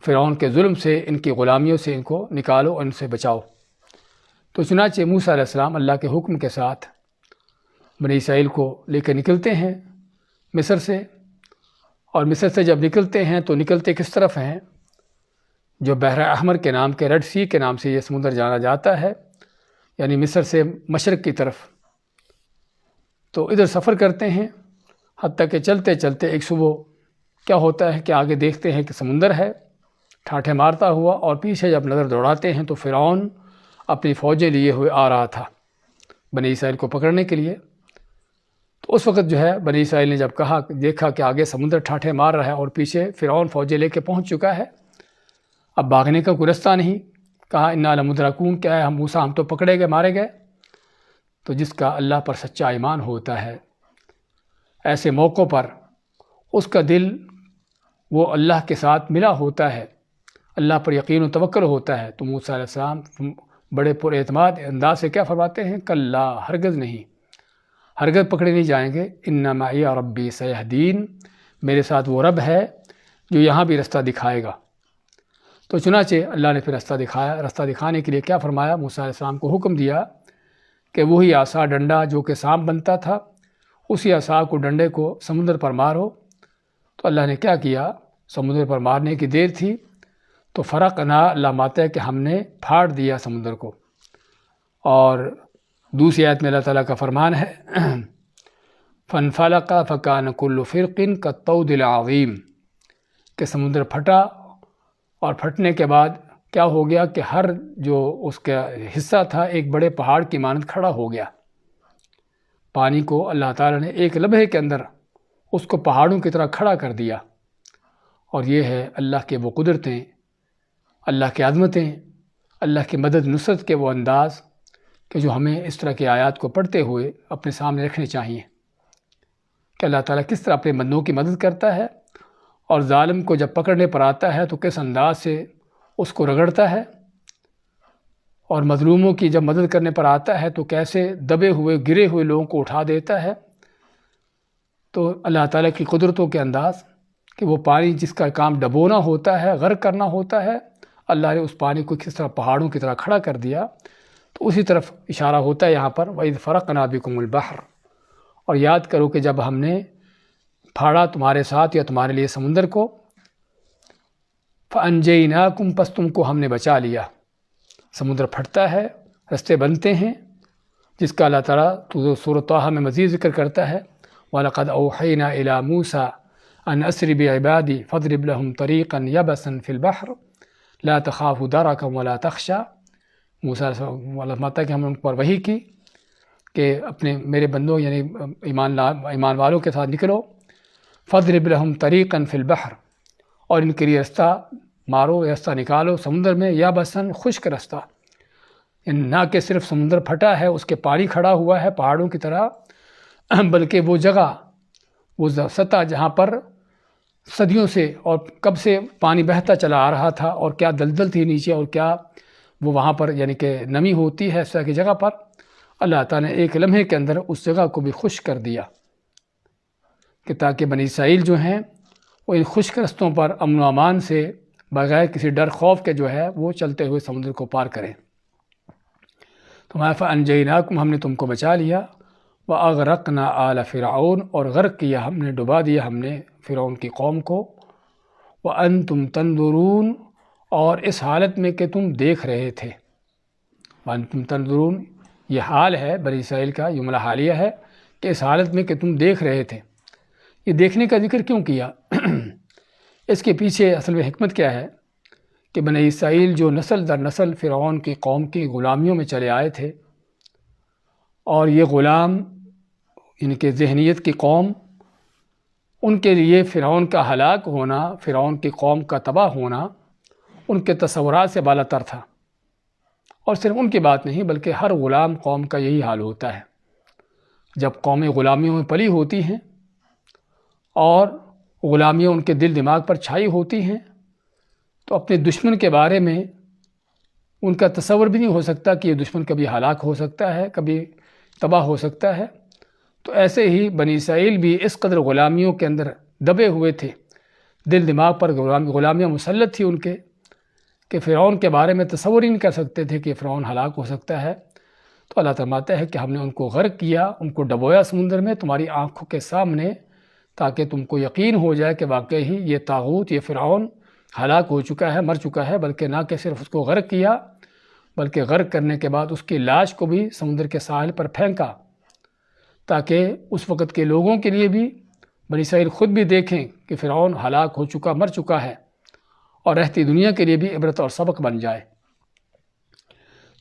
فرعون کے ظلم سے، ان کی غلامیوں سے ان کو نکالو اور ان سے بچاؤ۔ تو چنانچہ موسیٰ علیہ السلام اللہ کے حکم کے ساتھ بنی اسرائیل کو لے کر نکلتے ہیں مصر سے، اور مصر سے جب نکلتے ہیں تو نکلتے کس طرف ہیں؟ جو بحر احمر کے نام کے، ریڈ سی کے نام سے یہ سمندر جانا جاتا ہے، یعنی مصر سے مشرق کی طرف۔ تو ادھر سفر کرتے ہیں، حتیٰ کہ چلتے چلتے ایک صبح کیا ہوتا ہے کہ آگے دیکھتے ہیں کہ سمندر ہے ٹھاٹھے مارتا ہوا، اور پیچھے جب نظر دوڑاتے ہیں تو فرعون اپنی فوجیں لیے ہوئے آ رہا تھا بنی اسرائیل کو پکڑنے کے لیے۔ تو اس وقت جو ہے بنی اسرائیل نے جب دیکھا کہ آگے سمندر ٹھاٹھے مار رہا ہے اور پیچھے فرعون فوجیں لے کے پہنچ چکا ہے، اب بھاگنے کا کوئی رستہ نہیں، کہا انا لمدرکون، کیا ہے ہم موسیٰ، ہم تو پکڑے گئے، مارے گئے۔ تو جس کا اللہ پر سچا ایمان ہوتا ہے، ایسے موقعوں پر اس کا دل وہ اللہ کے ساتھ ملا ہوتا ہے، اللہ پر یقین و توکل ہوتا ہے، تو موسیٰ علیہ السلام بڑے پر اعتماد انداز سے کیا فرماتے ہیں؟ کلا، ہرگز نہیں، ہرگز پکڑے نہیں جائیں گے، ان معی ربی سیہدین، میرے ساتھ وہ رب ہے جو یہاں بھی رستہ دکھائے گا۔ تو چنانچہ اللہ نے پھر رستہ دکھایا۔ رستہ دکھانے کے لیے کیا فرمایا؟ موسیٰ علیہ السلام کو حکم دیا کہ وہی عصا ڈنڈا جو کہ سانپ بنتا تھا، اسی عصا کو، ڈنڈے کو سمندر پر مارو۔ تو اللہ نے کیا کیا؟ سمندر پر مارنے کی دیر تھی تو فرقنا، اللہ ماتا ہے کہ ہم نے پھاڑ دیا سمندر کو۔ اور دوسری آیت میں اللہ تعالیٰ کا فرمان ہے فَانْفَلَقَ فَكَانَ كُلُّ فِرْقٍ كَالطَّوْدِ الْعَظِيمِ، کہ سمندر پھٹا، اور پھٹنے کے بعد کیا ہو گیا کہ ہر جو اس کا حصہ تھا ایک بڑے پہاڑ کی مانند کھڑا ہو گیا۔ پانی کو اللہ تعالیٰ نے ایک لمحے کے اندر اس کو پہاڑوں کی طرح کھڑا کر دیا۔ اور یہ ہے اللہ کے وہ قدرتیں، اللہ کی عظمتیں، اللہ کی مدد نصرت کے وہ انداز کہ جو ہمیں اس طرح کی آیات کو پڑھتے ہوئے اپنے سامنے رکھنے چاہیے۔ کہ اللہ تعالیٰ کس طرح اپنے بندوں کی مدد کرتا ہے، اور ظالم کو جب پکڑنے پر آتا ہے تو کس انداز سے اس کو رگڑتا ہے، اور مظلوموں کی جب مدد کرنے پر آتا ہے تو کیسے دبے ہوئے گرے ہوئے لوگوں کو اٹھا دیتا ہے۔ تو اللہ تعالیٰ کی قدرتوں کے انداز کہ وہ پانی جس کا کام ڈبونا ہوتا ہے، غرق کرنا ہوتا ہے، اللہ نے اس پانی کو کس طرح پہاڑوں کی طرح کھڑا کر دیا۔ تو اسی طرف اشارہ ہوتا ہے یہاں پر وَإِذْ فَرَقْنَا بِكُمُ الْبَحْرَ، اور یاد کرو کہ جب ہم نے پھاڑا تمہارے ساتھ یا تمہارے لیے سمندر کو، فَأَنْجَيْنَاكُمْ، پس تم کو ہم نے بچا لیا۔ سمندر پھٹتا ہے، رستے بنتے ہیں، جس کا اللہ تعالیٰ سورۃ طٰہٰ میں مزید ذکر کرتا ہے وَلَقَدْ أَوْحَيْنَا إِلَىٰ مُوسَىٰ أَنْ أَسْرِ بِعِبَادِي فَاضْرِبْ لَهُمْ طَرِيقًا يَبَسًا فِي الْبَحْرِ لَا تَخَافُ دَرَكًا وَلَا تَخْشَىٰ۔ موسیٰ ماتا کہ ہم نے ان پر وحی کی کہ اپنے میرے بندوں یعنی ایمان والوں کے ساتھ نکلو، فَاضْرِبْ لَهُمْ طَرِيقًا فِي الْبَحْرِ، اور ان کے لیے رستہ مارو، رستہ نکالو سمندر میں، یا بسن خشک رستہ، نہ کہ صرف سمندر پھٹا ہے اس کے پانی کھڑا ہوا ہے پہاڑوں کی طرح، بلکہ وہ جگہ، وہ سطح جہاں پر صدیوں سے اور کب سے پانی بہتا چلا آ رہا تھا، اور کیا دلدل تھی نیچے، اور کیا وہ وہاں پر یعنی کہ نمی ہوتی ہے اس طرح کی جگہ پر، اللہ تعالیٰ نے ایک لمحے کے اندر اس جگہ کو بھی خشک کر دیا کہ تاکہ بنی اسرائیل جو ہیں وہ ان خشک رستوں پر امن و امان سے بغیر کسی ڈر خوف کے جو ہے وہ چلتے ہوئے سمندر کو پار کریں۔ تو فَأَنْجَيْنَاكُمْ، ہم نے تم کو بچا لیا، وَأَغْرَقْنَا آلَ فِرْعَوْنَ، اور غرق کیا ہم نے، ڈبا دیا ہم نے فرعون کی قوم کو، وَأَنْتُمْ تَنْظُرُونَ، اور اس حالت میں کہ تم دیکھ رہے تھے۔ وَأَنْتُمْ تَنْظُرُونَ، یہ حال ہے بنی اسرائیل کا، جملہ حالیہ ہے کہ اس حالت میں کہ تم دیکھ رہے تھے۔ یہ دیکھنے کا ذکر کیوں کیا؟ اس کے پیچھے اصل میں حکمت کیا ہے کہ بنی اسرائیل جو نسل در نسل فرعون کی قوم کی غلامیوں میں چلے آئے تھے، اور یہ غلام ان کے ذہنیت کی قوم، ان کے لیے فرعون کا ہلاک ہونا، فرعون کی قوم کا تباہ ہونا ان کے تصورات سے بالا تر تھا۔ اور صرف ان کی بات نہیں بلکہ ہر غلام قوم کا یہی حال ہوتا ہے۔ جب قومیں غلامیوں میں پلی ہوتی ہیں اور غلامیاں ان کے دل دماغ پر چھائی ہوتی ہیں، تو اپنے دشمن کے بارے میں ان کا تصور بھی نہیں ہو سکتا کہ یہ دشمن کبھی ہلاک ہو سکتا ہے، کبھی تباہ ہو سکتا ہے۔ تو ایسے ہی بنی اسرائیل بھی اس قدر غلامیوں کے اندر دبے ہوئے تھے، دل دماغ پر غلامیاں مسلط تھی ان کے، کہ فرعون کے بارے میں تصور ہی نہیں کر سکتے تھے کہ فرعون ہلاک ہو سکتا ہے۔ تو اللہ فرماتا ہے کہ ہم نے ان کو غرق کیا، ان کو ڈبویا سمندر میں تمہاری آنکھوں کے سامنے، تاکہ تم کو یقین ہو جائے کہ واقعی ہی یہ طاغوت، یہ فرعون ہلاک ہو چکا ہے، مر چکا ہے، بلکہ نہ کہ صرف اس کو غرق کیا بلکہ غرق کرنے کے بعد اس کی لاش کو بھی سمندر کے ساحل پر پھینکا، تاکہ اس وقت کے لوگوں کے لیے بھی، بنی اسرائیل خود بھی دیکھیں کہ فرعون ہلاک ہو چکا، مر چکا ہے، اور رہتی دنیا کے لیے بھی عبرت اور سبق بن جائے۔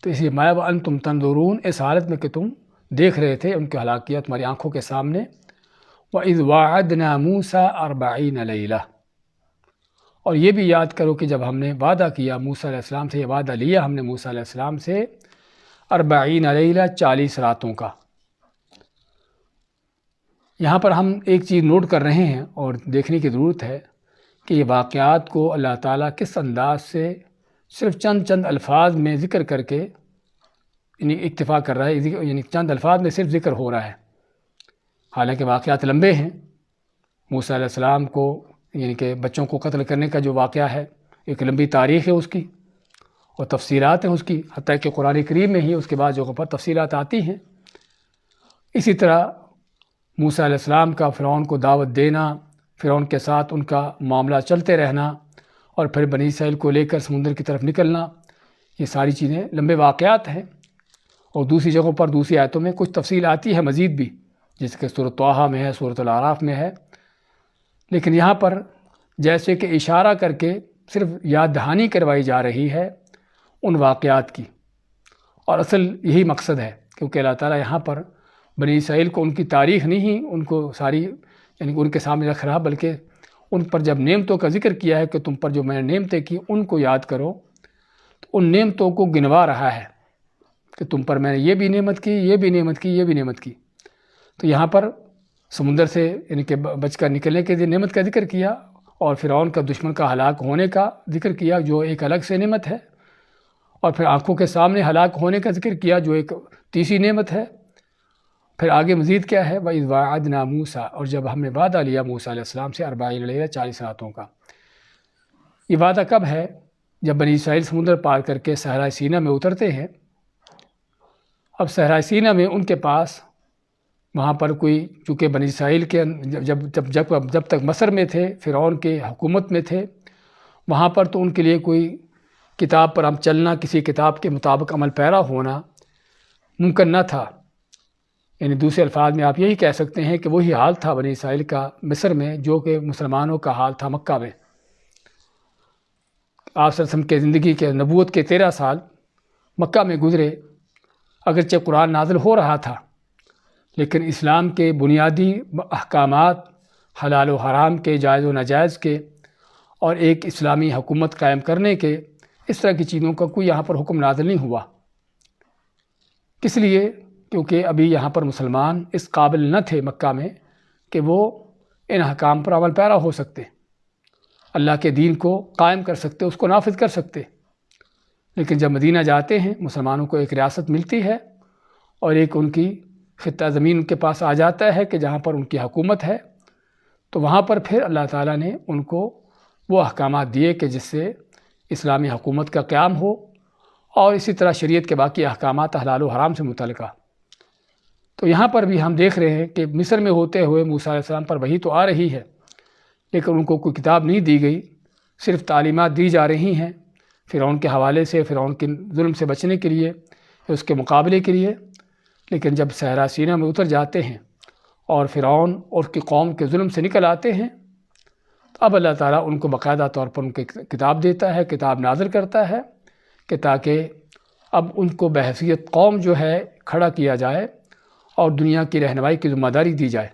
تو اسی مَا وَأَنْتُمْ تَنْظُرُونَ، اس حالت میں کہ تم دیکھ رہے تھے ان کی ہلاکیت تمہاری آنکھوں کے سامنے۔ وَإِذْ وَاعَدْنَا مُوسَىٰ 40 لَيْلَةً، اور یہ بھی یاد کرو کہ جب ہم نے وعدہ کیا موسیٰ علیہ السلام سے، یہ وعدہ لیا ہم نے موسیٰ علیہ السلام سے 40 لیلہ، 40 راتوں کا۔ یہاں پر ہم ایک چیز نوٹ کر رہے ہیں اور دیکھنے کی ضرورت ہے کہ یہ واقعات کو اللہ تعالیٰ کس انداز سے صرف چند الفاظ میں ذکر کر کے یعنی اکتفا کر رہا ہے، یعنی چند الفاظ میں صرف ذکر ہو رہا ہے، حالانکہ واقعات لمبے ہیں۔ موسیٰ علیہ السلام کو یعنی کہ بچوں کو قتل کرنے کا جو واقعہ ہے، ایک لمبی تاریخ ہے اس کی، اور تفصیلات ہیں اس کی، حتیٰ کہ قرآن کریم میں ہی اس کے بعد جگہوں پر تفصیلات آتی ہیں۔ اسی طرح موسیٰ علیہ السلام کا فرعون کو دعوت دینا، فرعون کے ساتھ ان کا معاملہ چلتے رہنا، اور پھر بنی اسرائیل کو لے کر سمندر کی طرف نکلنا، یہ ساری چیزیں لمبے واقعات ہیں۔ اور دوسری جگہوں پر، دوسری آیتوں میں کچھ تفصیل آتی ہے مزید بھی، جس کہ سورۃ طٰہٰ میں ہے، سورۃ الاعراف میں ہے، لیکن یہاں پر جیسے کہ اشارہ کر کے صرف یاد دہانی کروائی جا رہی ہے ان واقعات کی، اور اصل یہی مقصد ہے، کیونکہ اللہ تعالیٰ یہاں پر بنی اسرائیل کو ان کی تاریخ نہیں ان کو ساری یعنی ان کے سامنے رکھ رہا، بلکہ ان پر جب نعمتوں کا ذکر کیا ہے کہ تم پر جو میں نے نعمتیں کی ان کو یاد کرو، تو ان نعمتوں کو گنوا رہا ہے کہ تم پر میں نے یہ بھی نعمت کی، یہ بھی نعمت کی، یہ بھی نعمت کی۔ تو یہاں پر سمندر سے یعنی کہ بچ کر نکلنے کے نعمت کا ذکر کیا، اور فرعون کا دشمن کا ہلاک ہونے کا ذکر کیا جو ایک الگ سے نعمت ہے، اور پھر آنکھوں کے سامنے ہلاک ہونے کا ذکر کیا جو ایک تیسری نعمت ہے۔ پھر آگے مزید کیا ہے، وَإِذْ وَاعَدْنَا مُوسَىٰ، اور جب ہم نے وعدہ لیا موسیٰ علیہ السلام سے 40 لیلہ 40 راتوں کا۔ یہ وعدہ کب ہے؟ جب بنی اسرائیل سمندر پار کر کے صحرائے سینا میں اترتے ہیں۔ اب صحرائے سینا میں ان کے پاس وہاں پر کوئی، چونکہ بنی اسرائیل کے جب تک مصر میں تھے، فرعون کے حکومت میں تھے، وہاں پر تو ان کے لیے کوئی کتاب پر ہم چلنا، کسی کتاب کے مطابق عمل پیرا ہونا ممکن نہ تھا۔ یعنی دوسرے الفاظ میں آپ یہی کہہ سکتے ہیں کہ وہی حال تھا بنی اسرائیل کا مصر میں جو کہ مسلمانوں کا حال تھا مکہ میں۔ آپ صلی اللہ علیہ وسلم کے زندگی کے نبوت کے 13 سال مکہ میں گزرے، اگرچہ قرآن نازل ہو رہا تھا، لیکن اسلام کے بنیادی احکامات، حلال و حرام کے، جائز و ناجائز کے، اور ایک اسلامی حکومت قائم کرنے کے، اس طرح کی چیزوں کا کوئی یہاں پر حکم نازل نہیں ہوا۔ کس لیے؟ کیونکہ ابھی یہاں پر مسلمان اس قابل نہ تھے مکہ میں کہ وہ ان احکام پر عمل پیرا ہو سکتے، اللہ کے دین کو قائم کر سکتے، اس کو نافذ کر سکتے۔ لیکن جب مدینہ جاتے ہیں، مسلمانوں کو ایک ریاست ملتی ہے اور ایک ان کی خطہ زمین ان کے پاس آ جاتا ہے کہ جہاں پر ان کی حکومت ہے، تو وہاں پر پھر اللہ تعالیٰ نے ان کو وہ احکامات دیے کہ جس سے اسلامی حکومت کا قیام ہو، اور اسی طرح شریعت کے باقی احکامات حلال و حرام سے متعلقہ۔ تو یہاں پر بھی ہم دیکھ رہے ہیں کہ مصر میں ہوتے ہوئے موسیٰ علیہ السلام پر وحی تو آ رہی ہے، لیکن ان کو کوئی کتاب نہیں دی گئی، صرف تعلیمات دی جا رہی ہیں فرعون کے حوالے سے، فرعون کے ظلم سے بچنے کے لیے، اس کے مقابلے کے لیے۔ لیکن جب صحرا سینا میں اتر جاتے ہیں اور فرعون اور اس کی قوم کے ظلم سے نکل آتے ہیں، تو اب اللہ تعالیٰ ان کو باقاعدہ طور پر ان کی کتاب دیتا ہے، کتاب نازل کرتا ہے کہ تاکہ اب ان کو بحیثیت قوم جو ہے کھڑا کیا جائے اور دنیا کی رہنمائی کی ذمہ داری دی جائے۔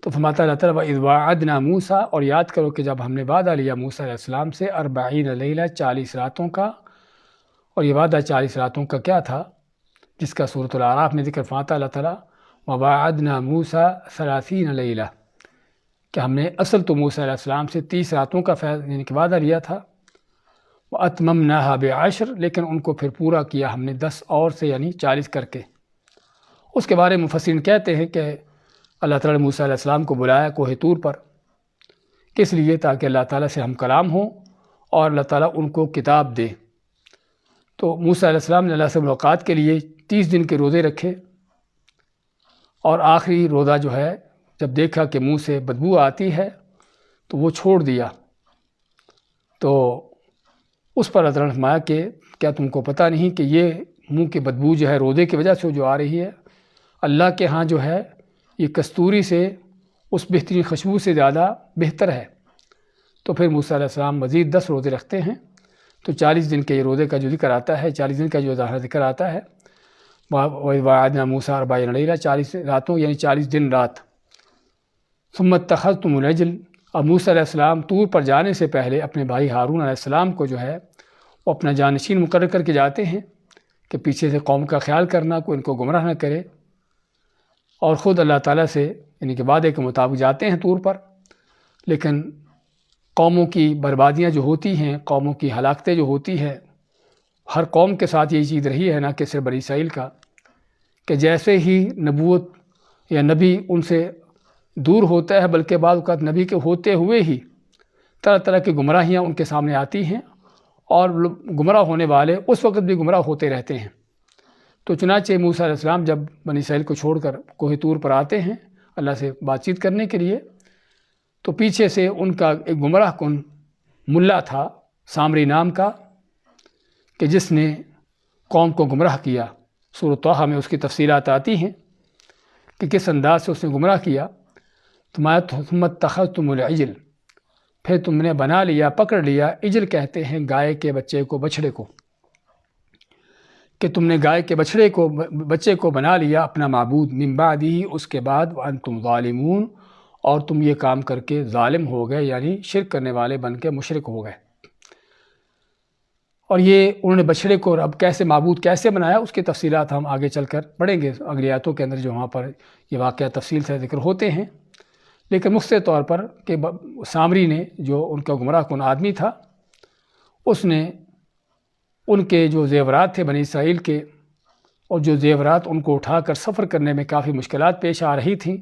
تو فرماتا اللہ تعالیٰ وَإِذْ وَاعَدْنَا مُوسَىٰ، اور یاد کرو کہ جب ہم نے وعدہ لیا موسیٰ علیہ السلام سے 40 لیلہ 40 راتوں کا، اور یہ وعدہ 40 راتوں کا کیا تھا جس کا سورۃ الاعراف میں ذکر فرماتا اللہ تعالیٰ وَوَاعَدْنَا مُوسَىٰ 30 لیلہ، کہ ہم نے اصل تو موسیٰ علیہ السلام سے 30 راتوں کا یعنی کہ وعدہ لیا تھا، وَأَتْمَمْنَاهَا بِعَشْرٍ، لیکن ان کو پھر پورا کیا ہم نے 10 اور سے، یعنی 40 کر کے۔ اس کے بارے میں مفسرین کہتے ہیں کہ اللہ تعالیٰ نے موسیٰ علیہ السلام کو بلایا کوہ طور پر، کس لیے؟ تاکہ اللہ تعالیٰ سے ہم کلام ہوں اور اللہ تعالیٰ ان کو کتاب دے۔ تو موسیٰ علیہ السلام نے اللہ سے ملاقات کے لیے 30 دن کے روزے رکھے، اور آخری روزہ جو ہے جب دیکھا کہ منہ سے بدبو آتی ہے تو وہ چھوڑ دیا۔ تو اس پر اللہ تعالیٰ نے فرمایا کہ کیا تم کو پتہ نہیں کہ یہ منہ کی بدبو جو ہے روزے کی وجہ سے جو آ رہی ہے، اللہ کے ہاں جو ہے یہ کستوری سے، اس بہترین خوشبو سے زیادہ بہتر ہے۔ تو پھر موسیٰ علیہ السلام مزید 10 روزے رکھتے ہیں، تو 40 دن کے یہ روزے کا جو ذکر آتا ہے، 40 دن کا جو ذکر آتا ہے، وَوَاعَدْنَا مُوسَىٰ 40 لیلہ 40 راتوں یعنی 40 دن رات۔ ثُمَّ اتَّخَذْتُمُ الْعِجْلَ، اب موسیٰ علیہ السلام طور پر جانے سے پہلے اپنے بھائی ہارون علیہ السلام کو جو ہے وہ اپنا جانشین مقرر کر کے جاتے ہیں کہ پیچھے سے قوم کا خیال کرنا، کوئی ان کو گمراہ نہ کرے، اور خود اللہ تعالیٰ سے یعنی کہ وعدے کے مطابق جاتے ہیں طور پر۔ لیکن قوموں کی بربادیاں جو ہوتی ہیں، قوموں کی ہلاکتیں جو ہوتی ہیں، ہر قوم کے ساتھ یہی چیز رہی ہے، نہ کہ صرف بنی اسرائیل کا، کہ جیسے ہی نبوت یا نبی ان سے دور ہوتا ہے، بلکہ بعض اوقات نبی کے ہوتے ہوئے ہی طرح طرح کی گمراہیاں ان کے سامنے آتی ہیں، اور گمراہ ہونے والے اس وقت بھی گمراہ ہوتے رہتے ہیں۔ تو چنانچہ موسیٰ علیہ السلام جب بنی اسرائیل کو چھوڑ کر کوہ طور پر آتے ہیں اللہ سے بات چیت کرنے کے لیے، تو پیچھے سے ان کا ایک گمراہ کن ملا تھا سامری نام کا، کہ جس نے قوم کو گمراہ کیا۔ سورۃ طٰہٰ میں اس کی تفصیلات آتی ہیں کہ کس انداز سے اس نے گمراہ کیا۔ ثُمَّ اتَّخَذْتُمُ الْعِجْلَ، پھر تم نے بنا لیا، پکڑ لیا، عجل کہتے ہیں گائے کے بچے کو، بچھڑے کو، کہ تم نے گائے کے بچے کو بنا لیا اپنا معبود، من بعدہ، اس کے بعد، وانتم ظالمون، اور تم یہ کام کر کے ظالم ہو گئے، یعنی شرک کرنے والے بن کے مشرک ہو گئے۔ اور یہ انہوں نے بچھڑے کو رب کیسے معبود کیسے بنایا، اس کی تفصیلات ہم آگے چل کر پڑھیں گے اگلی آیتوں کے اندر، جو وہاں پر یہ واقعہ تفصیل سے ذکر ہوتے ہیں۔ لیکن مختصر طور پر کہ سامری نے، جو ان کا گمراہ کن آدمی تھا، اس نے ان کے جو زیورات تھے بنی اسرائیل کے، اور جو زیورات ان کو اٹھا کر سفر کرنے میں کافی مشکلات پیش آ رہی تھیں،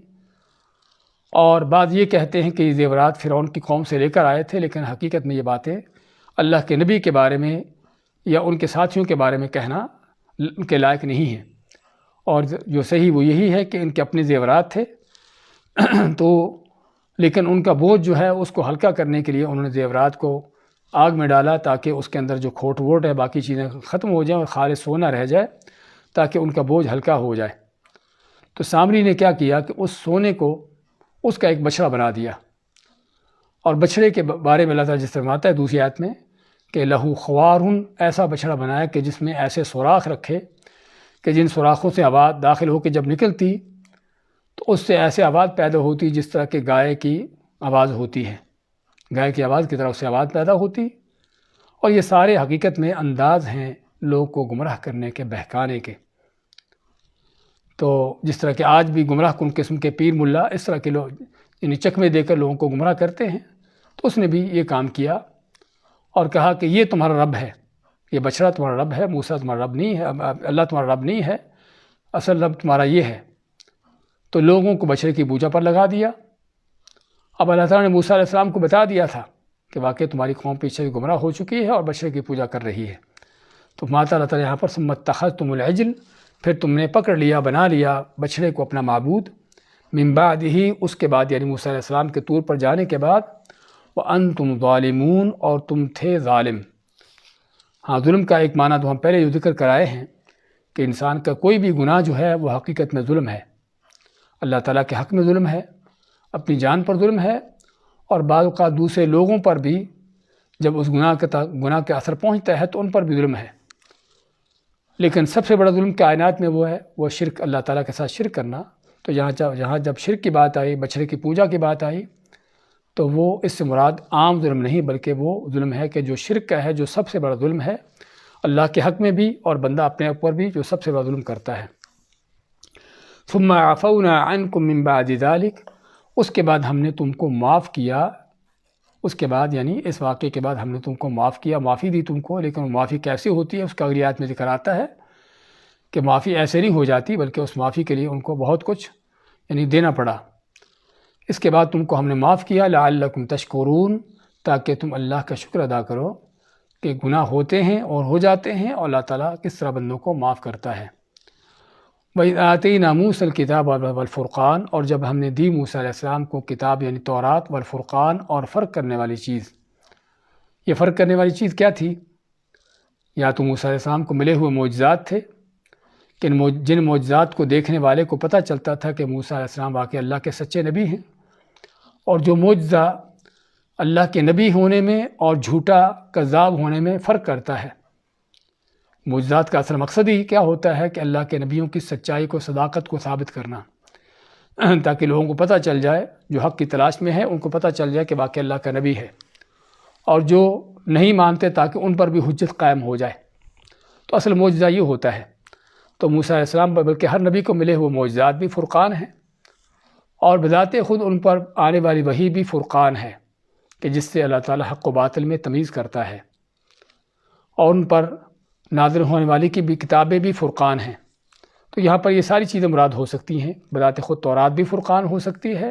اور بعض یہ کہتے ہیں کہ یہ زیورات فرعون کی قوم سے لے کر آئے تھے، لیکن حقیقت میں یہ باتیں اللہ کے نبی کے بارے میں یا ان کے ساتھیوں کے بارے میں کہنا ان کے لائق نہیں ہے، اور جو صحیح وہ یہی ہے کہ ان کے اپنے زیورات تھے تو لیکن ان کا بوجھ جو ہے اس کو ہلکا کرنے کے لیے انہوں نے زیورات کو آگ میں ڈالا، تاکہ اس کے اندر جو کھوٹ ووٹ ہے باقی چیزیں ختم ہو جائیں اور خالص سونا رہ جائے، تاکہ ان کا بوجھ ہلکا ہو جائے۔ تو سامری نے کیا کیا کہ اس سونے کو اس کا ایک بچھڑا بنا دیا، اور بچھڑے کے بارے میں اللہ تعالیٰ جس طرح فرماتا ہے دوسری آیت میں کہ لہو خوارن، ایسا بچھڑا بنایا کہ جس میں ایسے سوراخ رکھے کہ جن سوراخوں سے آواز داخل ہو کے جب نکلتی تو اس سے ایسے آواز پیدا ہوتی جس طرح کہ گائے کی آواز ہوتی ہے، گائے کی آواز کی طرح اس سے آواز پیدا ہوتی۔ اور یہ سارے حقیقت میں انداز ہیں لوگ کو گمراہ کرنے کے، بہکانے کے۔ تو جس طرح کہ آج بھی گمراہ کن قسم کے پیر ملا اس طرح کے لوگ یعنی چکمے دے کر لوگوں کو گمراہ کرتے ہیں، تو اس نے بھی یہ کام کیا اور کہا کہ یہ تمہارا رب ہے، یہ بچڑا تمہارا رب ہے، موسیٰ تمہارا رب نہیں ہے، اللہ تمہارا رب نہیں ہے، اصل رب تمہارا یہ ہے۔ تو لوگوں کو بچڑے کی پوجا پر لگا دیا۔ اب اللہ تعالیٰ نے موسیٰ علیہ السلام کو بتا دیا تھا کہ واقعی تمہاری قوم پیچھے گمراہ ہو چکی ہے اور بچڑے کی پوجا کر رہی ہے۔ تو اللہ تعالیٰ یہاں پر ثم اتخذتم العجل، پھر تم نے پکڑ لیا، بنا لیا بچڑے کو اپنا معبود، من بعدہ، اس کے بعد یعنی موسیٰ علیہ السلام کے طور پر جانے کے بعد، وانتم ظالمون، اور تم تھے ظالم۔ ہاں، ظلم کا ایک معنی تو ہم پہلے جو ذکر کرائے ہیں کہ انسان کا کوئی بھی گناہ جو ہے وہ حقیقت میں ظلم ہے، اللہ تعالیٰ کے حق میں ظلم ہے، اپنی جان پر ظلم ہے، اور بعض اوقات دوسرے لوگوں پر بھی جب اس گناہ کا اثر پہنچتا ہے تو ان پر بھی ظلم ہے۔ لیکن سب سے بڑا ظلم کائنات میں وہ ہے، وہ شرک، اللہ تعالیٰ کے ساتھ شرک کرنا۔ تو یہاں جب شرک کی بات آئی، بچڑے کی پوجا کی بات آئی، تو وہ اس سے مراد عام ظلم نہیں بلکہ وہ ظلم ہے کہ جو شرک کا ہے، جو سب سے بڑا ظلم ہے اللہ کے حق میں بھی اور بندہ اپنے اوپر بھی، جو سب سے بڑا ظلم کرتا ہے۔ ثم عفونا عنکم من بعد ذلک، اس کے بعد ہم نے تم کو معاف کیا، اس کے بعد یعنی اس واقعے کے بعد ہم نے تم کو معاف کیا، معافی دی تم کو۔ لیکن معافی کیسے ہوتی ہے اس کا اگلی آیت میں ذکر آتا ہے کہ معافی ایسے نہیں ہو جاتی، بلکہ اس معافی کے لیے ان کو بہت کچھ یعنی دینا پڑا۔ اس کے بعد تم کو ہم نے معاف کیا، لعلکم تشکرون، تاکہ تم اللہ کا شکر ادا کرو کہ گناہ ہوتے ہیں اور ہو جاتے ہیں، اور اللہ تعالیٰ کس طرح بندوں کو معاف کرتا ہے۔ وَإِذْ آتَيْنَا مُوسَى الْكِتَابَ وَالْفُرْقَانَ، اور جب ہم نے دی موسیٰ علیہ السلام کو کتاب یعنی تورات، والفرقان، اور فرق کرنے والی چیز۔ یہ فرق کرنے والی چیز کیا تھی؟ یا تو موسیٰ علیہ السلام کو ملے ہوئے معجزات تھے کہ جن معجزات کو دیکھنے والے کو پتہ چلتا تھا کہ موسیٰ علیہ السلام واقعی اللہ کے سچے نبی ہیں، اور جو معجزہ اللہ کے نبی ہونے میں اور جھوٹا کذاب ہونے میں فرق کرتا ہے۔ معجزات کا اصل مقصد ہی کیا ہوتا ہے کہ اللہ کے نبیوں کی سچائی کو، صداقت کو ثابت کرنا، تاکہ لوگوں کو پتہ چل جائے، جو حق کی تلاش میں ہے ان کو پتہ چل جائے کہ واقعی اللہ کا نبی ہے، اور جو نہیں مانتے تاکہ ان پر بھی حجت قائم ہو جائے۔ تو اصل معجزہ یہ ہوتا ہے۔ تو موسیٰ علیہ السلام پر بلکہ ہر نبی کو ملے ہوئے معجزات بھی فرقان ہیں، اور بذات خود ان پر آنے والی وحی بھی فرقان ہے کہ جس سے اللہ تعالیٰ حق و باطل میں تمیز کرتا ہے، اور ان پر نازل ہونے والی کی بھی کتابیں بھی فرقان ہیں۔ تو یہاں پر یہ ساری چیزیں مراد ہو سکتی ہیں، بذات خود تورات بھی فرقان ہو سکتی ہے،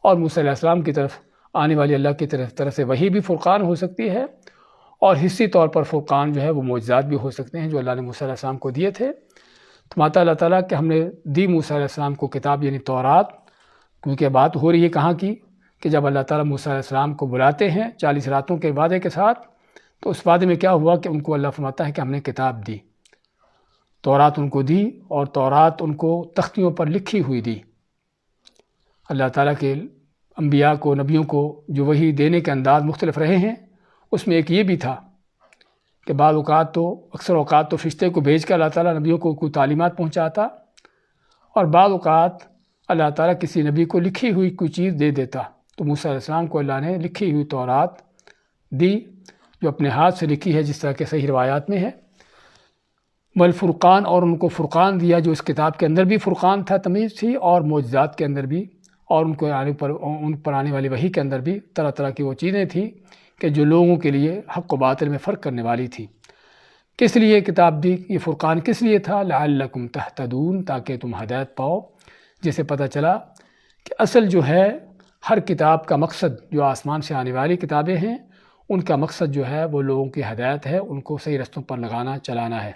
اور موسیٰ علیہ السلام کی طرف آنے والی اللہ کی طرف سے وحی بھی فرقان ہو سکتی ہے، اور حصی طور پر فرقان جو ہے وہ معجزات بھی ہو سکتے ہیں جو اللہ نے موسیٰ علیہ السلام کو دیے تھے۔ تو ماتا اللہ تعالیٰ کہ ہم نے دی موسیٰ علیہ السلام کو کتاب یعنی تورات، کیونکہ بات ہو رہی ہے کہاں کی کہ جب اللہ تعالیٰ موسیٰ علیہ السلام کو بلاتے ہیں 40 راتوں کے وعدے کے ساتھ، تو اس وعدے میں کیا ہوا کہ ان کو اللہ فرماتا ہے کہ ہم نے کتاب دی، تورات ان کو دی، اور تورات ان کو تختیوں پر لکھی ہوئی دی۔ اللہ تعالیٰ کے انبیاء کو، نبیوں کو جو وحی دینے کے انداز مختلف رہے ہیں، اس میں ایک یہ بھی تھا کہ بعض اوقات تو اکثر اوقات تو فرشتے کو بھیج کر اللہ تعالیٰ نبیوں کو کوئی تعلیمات پہنچاتا، اور بعض اوقات اللہ تعالیٰ کسی نبی کو لکھی ہوئی کوئی چیز دے دیتا۔ تو موسیٰ علیہ السلام کو اللہ نے لکھی ہوئی تورات دی، جو اپنے ہاتھ سے لکھی ہے، جس طرح کہ صحیح روایات میں ہے، والفرقان، اور ان کو فرقان دیا، جو اس کتاب کے اندر بھی فرقان تھا، تمیز تھی، اور معجزات کے اندر بھی، اور ان پر آنے والی وحی کے اندر بھی طرح طرح کی وہ چیزیں تھیں کہ جو لوگوں کے لیے حق و باطل میں فرق کرنے والی تھی۔ کس لیے کتاب دی؟ یہ فرقان کس لیے تھا؟ لعلکم تہتدون، تاکہ تم ہدایت پاؤ۔ جسے پتہ چلا کہ اصل جو ہے ہر کتاب کا مقصد، جو آسمان سے آنے والی کتابیں ہیں، ان کا مقصد جو ہے وہ لوگوں کی ہدایت ہے، ان کو صحیح رستوں پر لگانا، چلانا ہے۔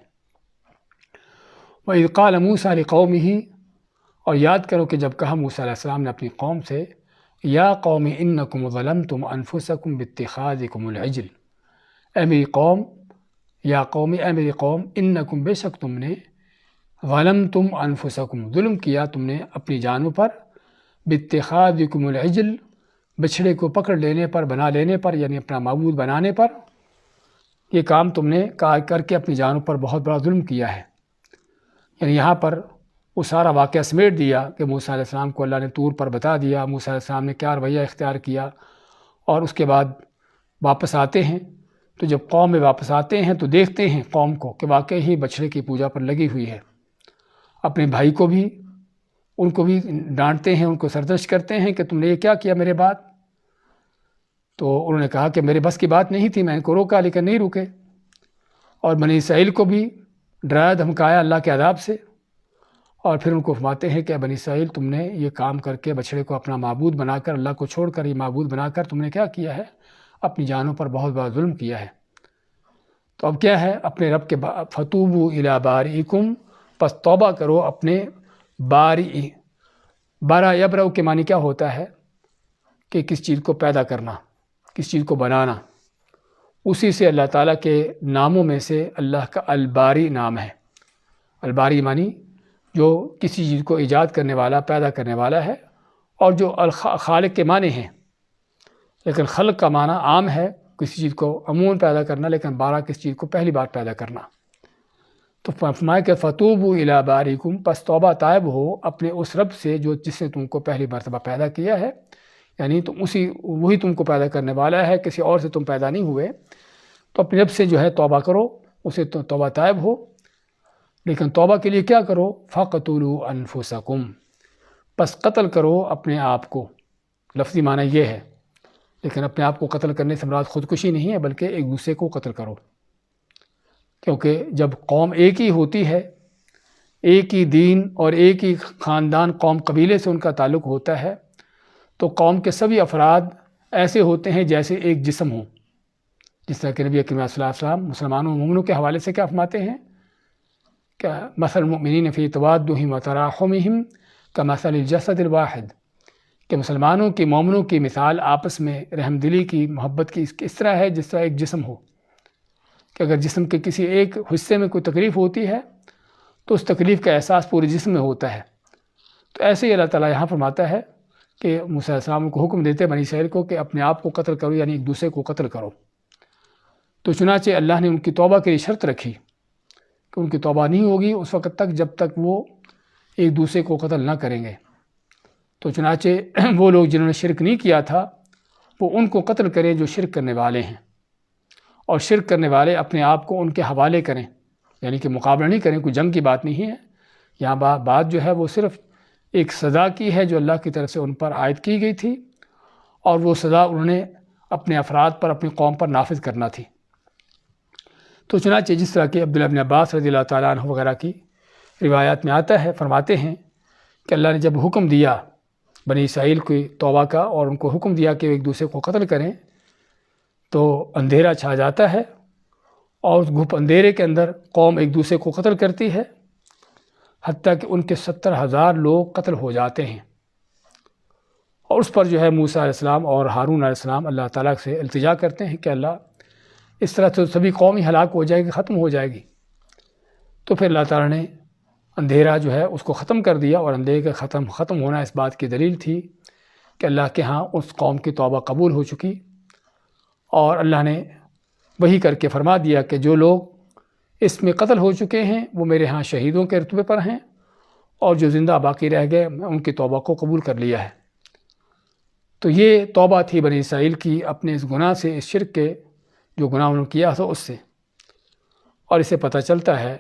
وَإِذْ قَالَ مُوسَىٰ لِقَوْمِهِ، اور یاد کرو کہ جب کہا موسیٰ علیہ السلام نے اپنی قوم سے، یا قوم انکم ظلمتم انفسکم باتخاذکم العجل، اے میری قوم، یا قوم، اے میری قوم، انکم، بے شک تم نے، ظلمتم انفسکم، ظلم کیا تم نے اپنی جانوں پر، باتخاذکم العجل، بچھڑے کو پکڑ لینے پر، بنا لینے پر، یعنی اپنا معبود بنانے پر، یہ کام تم نے کر کے اپنی جانوں پر بہت بڑا ظلم کیا ہے۔ یعنی یہاں پر وہ سارا واقعہ سمیٹ دیا کہ موسیٰ علیہ السلام کو اللہ نے طور پر بتا دیا، موسیٰ علیہ السلام نے کیا رویہ اختیار کیا، اور اس کے بعد واپس آتے ہیں، تو جب قوم میں واپس آتے ہیں تو دیکھتے ہیں قوم کو کہ واقعی ہی بچھڑے کی پوجا پر لگی ہوئی ہے۔ اپنے بھائی کو بھی، ان کو بھی ڈانٹتے ہیں، ان کو سرزنش کرتے ہیں کہ تم نے یہ کیا کیا میرے بعد؟ تو انہوں نے کہا کہ میرے بس کی بات نہیں تھی، میں ان کو روکا لیکن نہیں رکے۔ اور بنی اسرائیل کو بھی ڈرایا دھمکایا اللہ کے عذاب سے، اور پھر ان کو فرماتے ہیں کہ بنی اسرائیل، تم نے یہ کام کر کے بچھڑے کو اپنا معبود بنا کر، اللہ کو چھوڑ کر یہ معبود بنا کر تم نے کیا کیا ہے؟ اپنی جانوں پر بہت بڑا ظلم کیا ہے۔ تو اب کیا ہے؟ اپنے رب کے فتوبوا الی بارئکم، پس توبہ کرو اپنے باری۔ بارا یبرؤ کے معنی کیا ہوتا ہے؟ کہ کس چیز کو پیدا کرنا، کس چیز کو بنانا۔ اسی سے اللہ تعالیٰ کے ناموں میں سے اللہ کا الباری نام ہے۔ الباری معنی جو کسی چیز کو ایجاد کرنے والا، پیدا کرنے والا ہے، اور جو خالق کے معنی ہیں، لیکن خلق کا معنی عام ہے، کسی چیز کو عموماً پیدا کرنا، لیکن بارہ کسی چیز کو پہلی بار پیدا کرنا۔ تو فرمایا کہ فتوبوا الی بارئکم، پس توبہ طائب ہو اپنے اس رب سے جس نے تم کو پہلی مرتبہ پیدا کیا ہے، یعنی تم وہی تم کو پیدا کرنے والا ہے، کسی اور سے تم پیدا نہیں ہوئے۔ تو اپنے رب سے جو ہے توبہ کرو، اسے توبہ طائب ہو۔ لیکن توبہ کے لیے کیا کرو؟ فَقْتُلُوا أَنفُسَكُمْ، پس قتل کرو اپنے آپ کو۔ لفظی معنی یہ ہے، لیکن اپنے آپ کو قتل کرنے سے مراد خودکشی نہیں ہے، بلکہ ایک دوسرے کو قتل کرو۔ کیونکہ جب قوم ایک ہی ہوتی ہے، ایک ہی دین اور ایک ہی خاندان، قوم قبیلے سے ان کا تعلق ہوتا ہے، تو قوم کے سبھی افراد ایسے ہوتے ہیں جیسے ایک جسم ہوں۔ جس طرح کہ نبی اکرم صلی اللہ علیہ وسلم مسلمانوں مومنوں کے حوالے سے کیا فرماتے ہیں کہ مثل المؤمنین فی توادہم وتراحمہم کمثل الجسد الواحد، کہ مسلمانوں کی، مومنوں کی مثال آپس میں رحم دلی کی، محبت کی اس طرح ہے جس طرح ایک جسم ہو، کہ اگر جسم کے کسی ایک حصے میں کوئی تکلیف ہوتی ہے تو اس تکلیف کا احساس پورے جسم میں ہوتا ہے۔ تو ایسے ہی اللہ تعالیٰ یہاں فرماتا ہے کہ موسیٰ علیہ السلام کو حکم دیتے بنی اسرائیل کو کہ اپنے آپ کو قتل کرو، یعنی ایک دوسرے کو قتل کرو۔ تو چنانچہ اللہ نے ان کی توبہ کے لیے شرط رکھی کہ ان کی توبہ نہیں ہوگی اس وقت تک جب تک وہ ایک دوسرے کو قتل نہ کریں گے۔ تو چنانچہ وہ لوگ جنہوں نے شرک نہیں کیا تھا، وہ ان کو قتل کریں جو شرک کرنے والے ہیں، اور شرک کرنے والے اپنے آپ کو ان کے حوالے کریں، یعنی کہ مقابلہ نہیں کریں، کوئی جنگ کی بات نہیں ہے یہاں۔ بات جو ہے وہ صرف ایک سزا کی ہے جو اللہ کی طرف سے ان پر عائد کی گئی تھی، اور وہ سزا انہوں نے اپنے افراد پر، اپنی قوم پر نافذ کرنا تھی۔ تو چنانچہ جس طرح کہ عبداللہ بن عباس رضی اللہ تعالیٰ عنہ وغیرہ کی روایات میں آتا ہے، فرماتے ہیں کہ اللہ نے جب حکم دیا بنی اسرائیل کی توبہ کا، اور ان کو حکم دیا کہ ایک دوسرے کو قتل کریں، تو اندھیرا چھا جاتا ہے، اور اس گھپ اندھیرے کے اندر قوم ایک دوسرے کو قتل کرتی ہے، حتیٰ کہ ان کے 70,000 لوگ قتل ہو جاتے ہیں۔ اور اس پر جو ہے موسیٰ علیہ السلام اور ہارون علیہ السلام اللہ تعالیٰ سے التجا کرتے ہیں کہ اللہ، اس طرح تو سبھی قوم ہی ہلاک ہو جائے گی، ختم ہو جائے گی۔ تو پھر اللہ تعالیٰ نے اندھیرا جو ہے اس کو ختم کر دیا، اور اندھیرے کا ختم ہونا اس بات کی دلیل تھی کہ اللہ کے ہاں اس قوم کی توبہ قبول ہو چکی، اور اللہ نے وہی کر کے فرما دیا کہ جو لوگ اس میں قتل ہو چکے ہیں وہ میرے ہاں شہیدوں کے رتبے پر ہیں، اور جو زندہ باقی رہ گئے میں ان کی توبہ کو قبول کر لیا ہے۔ تو یہ توبہ تھی بنی اسرائیل کی اپنے اس گناہ سے، اس شرک کے جو گناہ انہوں نے کیا تھا اس سے۔ اور اسے پتہ چلتا ہے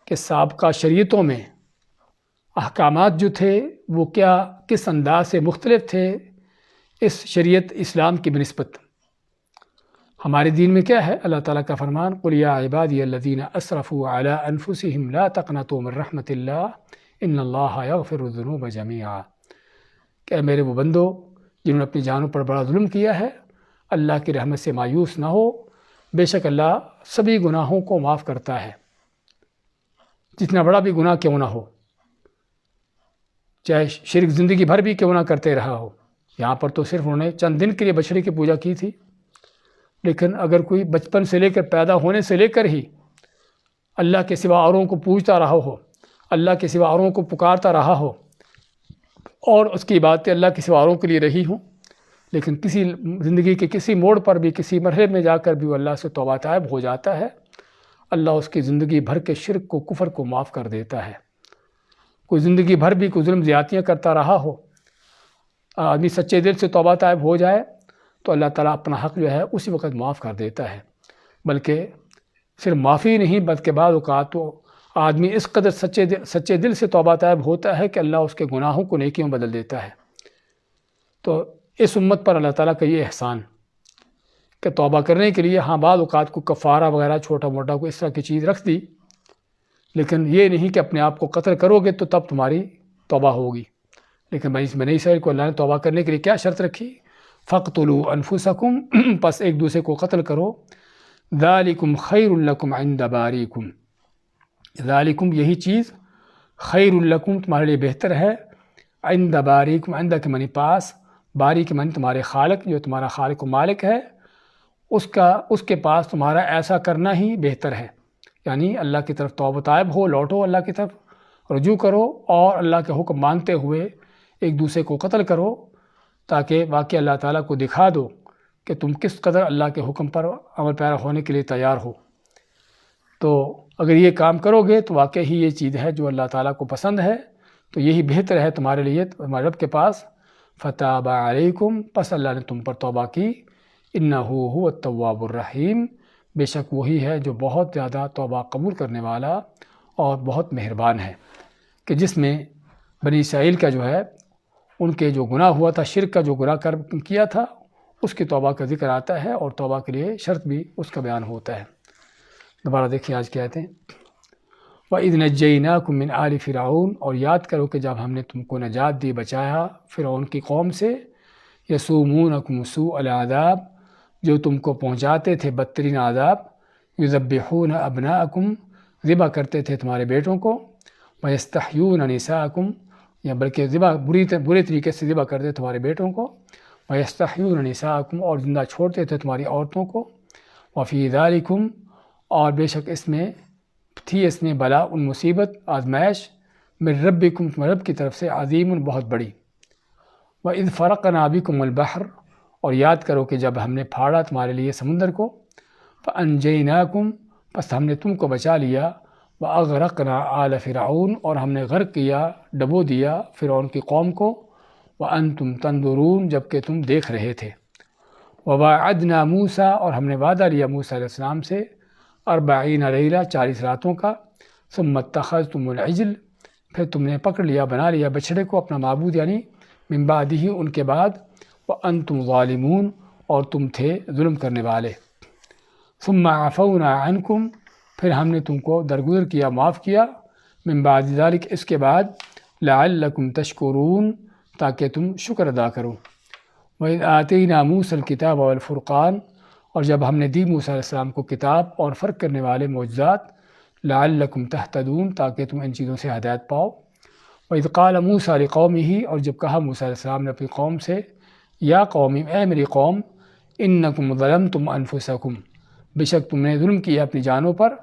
کہ سابقہ شریعتوں میں احکامات جو تھے وہ کس انداز سے مختلف تھے اس شریعت اسلام کی بنسبت۔ ہمارے دین میں کیا ہے؟ اللہ تعالیٰ کا فرمان قُلْ يَا عِبَادِيَ الَّذِينَ أَسْرَفُوا عَلَىٰ أَنفُسِهِمْ لَا تَقْنَطُوا مِن رَحْمَةِ اللَّهِ إِنَّ اللَّهَ يَغْفِرُ الذُّنُوبَ جَمِيعًا، کہ اے میرے وہ بندو جنہوں نے اپنی جانوں پر بڑا ظلم کیا ہے، اللہ کی رحمت سے مایوس نہ ہو، بے شک اللہ سبھی گناہوں کو معاف کرتا ہے، جتنا بڑا بھی گناہ کیوں نہ ہو، چاہے شرک زندگی بھر بھی کیوں نہ کرتے رہا ہو۔ یہاں پر تو صرف انہوں نے چند دن کے لیے بچڑے کی پوجا کی تھی، لیکن اگر کوئی بچپن سے لے کر پیدا ہونے سے لے کر ہی اللہ کے سوا اوروں کو پوجتا رہا ہو، اللہ کے سوا اوروں کو پکارتا رہا ہو، اور اس کی عبادتیں اللہ کے سوا اوروں کے لیے رہی ہوں، لیکن کسی زندگی کے کسی موڑ پر بھی کسی مرحلے میں جا کر بھی وہ اللہ سے توبہ طائب ہو جاتا ہے، اللہ اس کی زندگی بھر کے شرک کو، کفر کو معاف کر دیتا ہے۔ کوئی زندگی بھر بھی کوئی ظلم زیادتیاں کرتا رہا ہو، آدمی سچے دل سے توبہ طائب ہو جائے تو اللہ تعالیٰ اپنا حق جو ہے اسی وقت معاف کر دیتا ہے۔ بلکہ صرف معافی نہیں، بلکہ بعض اوقات تو آدمی اس قدر سچے دل سے توبہ طائب ہوتا ہے کہ اللہ اس کے گناہوں کو نیکیوں میں بدل دیتا ہے۔ تو اس امت پر اللہ تعالیٰ کا یہ احسان کہ توبہ کرنے کے لیے ہاں بعض اوقات کو کفارہ وغیرہ چھوٹا موٹا کوئی اس طرح کی چیز رکھ دی، لیکن یہ نہیں کہ اپنے آپ کو قتل کرو گے تو تب تمہاری توبہ ہوگی۔ لیکن بنی اسرائیل کو اللہ نے توبہ کرنے کے لیے کیا شرط رکھی؟ فَاقْتُلُوا أَنفُسَكُمْ، پس ایک دوسرے کو قتل کرو، ذَلِكُمْ خَيْرٌ لَكُمْ عِنْدَ بَارِئِكُمْ، ذَلِكُمْ یہی چیز، خَيْرٌ لَكُمْ تمہارے لیے بہتر ہے، عِنْدَ بَارِئِكُمْ، عِنْدَ کے معنی پاس، باری کے معنی تمہارے خالق، جو تمہارا خالق و مالک ہے، اس کے پاس تمہارا ایسا کرنا ہی بہتر ہے۔ یعنی اللہ کی طرف توبہ طائب ہو، لوٹو اللہ کی طرف رجوع کرو، اور اللہ کے حکم مانتے ہوئے ایک دوسرے کو قتل کرو، تاکہ واقعی اللہ تعالیٰ کو دکھا دو کہ تم کس قدر اللہ کے حکم پر عمل پیرا ہونے کے لیے تیار ہو۔ تو اگر یہ کام کرو گے تو واقعی ہی یہ چیز ہے جو اللہ تعالیٰ کو پسند ہے، تو یہی بہتر ہے تمہارے لیے تمہارے رب کے پاس۔ فَتَابَ عَلَيْكُمْ، پس اللہ نے تم پر توبہ کی، إِنَّهُ هُوَ التَّوَّابُ الرَّحِيمُ، بے شک وہی ہے جو بہت زیادہ توبہ قبول کرنے والا اور بہت مہربان ہے۔ کہ جس میں بنی اسرائیل کا جو ہے ان کے جو گناہ ہوا تھا، شرک کا جو گناہ کیا تھا، اس کی توبہ کا ذکر آتا ہے، اور توبہ کے لیے شرط بھی اس کا بیان ہوتا ہے۔ دوبارہ دیکھیں آج کیا کہتے ہیں، وَإِذْ نَجَّيْنَاكُمْ مِنْ آلِ فِرْعَوْنَ، اور یاد کرو کہ جب ہم نے تم کو نجات دی، بچایا فرعون کی قوم سے، يَسُومُونَكُمْ سُوءَ الْعَذَابِ، جو تم کو پہنچاتے تھے بدترین عذاب، يُذَبِّحُونَ أَبْنَاءَكُمْ، ذبح کرتے تھے تمہارے بیٹوں کو، وَيَسْتَحْيُونَ نِسَاءَكُمْ، یا بلکہ برے طریقے سے ذبح کرتے تمہارے بیٹوں کو، وَيَسْتَحْيُونَ نِسَاءَكُمْ، اور زندہ چھوڑتے تھے تمہاری عورتوں کو، وَفِي ذَلِكُمْ، اور بے شک اس میں بلاء مصیبت، آزمائش، من ربکم، تمہارے رب کی طرف سے، عظیم بہت بڑی۔ وَإِذْ فَرَقْنَا بِكُمُ الْبَحْرَ، اور یاد کرو کہ جب ہم نے پھاڑا تمہارے لیے سمندر کو، فَأَنْجَيْنَاكُمْ، پس ہم نے تم کو بچا لیا، وَأَغْرَقْنَا آلَ فِرْعَوْنَ، اور ہم نے غرق کیا، ڈبو دیا فرعون کی قوم کو، وَأَنْتُمْ تَنْظُرُونَ، جبکہ تم دیکھ رہے تھے، وَوَاعَدْنَا مُوسَىٰ، اور ہم نے وعدہ لیا موسیٰ علیہ السلام سے، 40 لیلہ، 40 راتوں کا، ثُمَّ اتَّخَذْتُمُ الْعِجْلَ، پھر تم نے پکڑ لیا، بنا لیا بچڑے کو اپنا معبود، یعنی من بعدہ، ان کے بعد، وَأَنْتُمْ ظَالِمُونَ، اور تم تھے ظلم کرنے والے، ثُمَّ عَفَوْنَا عَنْكُمْ، پھر ہم نے تم کو درگزر کیا، معاف کیا، من بعد ذلك، اس کے بعد، لَعَلَّكُمْ تَشْكُرُونَ، تاکہ تم شکر ادا کرو۔ وَإِذْ آتَيْنَا مُوسَى الْكِتَابَ وَالْفُرْقَانَ، اور جب ہم نے دی موسیٰ علیہ السلام کو کتاب اور فرق کرنے والے معجزات، لَعَلَّكُمْ تَهْتَدُونَ، تاکہ تم ان چیزوں سے ہدایت پاؤ۔ وَإِذْ قَالَ مُوسَىٰ لِقَوْمِهِ، اور جب کہا موسیٰ علیہ السلام نے اپنی قوم سے، یا قوم، اے میری قوم، إِنَّكُمْ ظَلَمْتُمْ أَنفُسَكُمْ، بے شک تم نے ظلم کیا اپنی جانوں پر،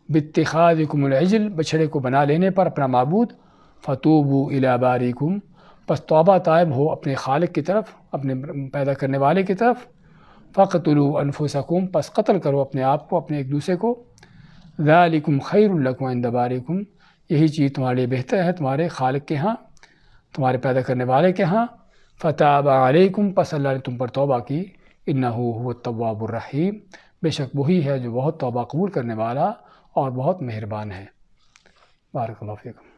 بِاتِّخَاذِكُمُ الْعِجْلَ، بچڑے کو بنا لینے پر اپنا معبود، فَتُوبُوا إِلَىٰ بَارِئِكُمْ، پس توبہ طائب ہو اپنے خالق کی طرف، اپنے پیدا کرنے والے کی طرف، فَقْتُلُوا أَنفُسَكُمْ، پس قتل کرو اپنے آپ کو، اپنے ایک دوسرے کو، ذَلِكُمْ خَيْرٌ لَكُمْ عِنْدَ بَارِئِكُمْ، یہی چیز تمہارے لیے بہتر ہے تمہارے خالق کے ہاں، تمہارے پیدا کرنے والے کے ہاں، فَتَابَ عَلَيْكُمْ، پس اللہ نے تم پر توبہ کی، إِنَّهُ هُوَ التَّوَّابُ الرَّحِيمُ، بے شک وہی ہے جو بہت توبہ قبول کرنے والا اور بہت مہربان ہے۔ بارک اللہ فیکم۔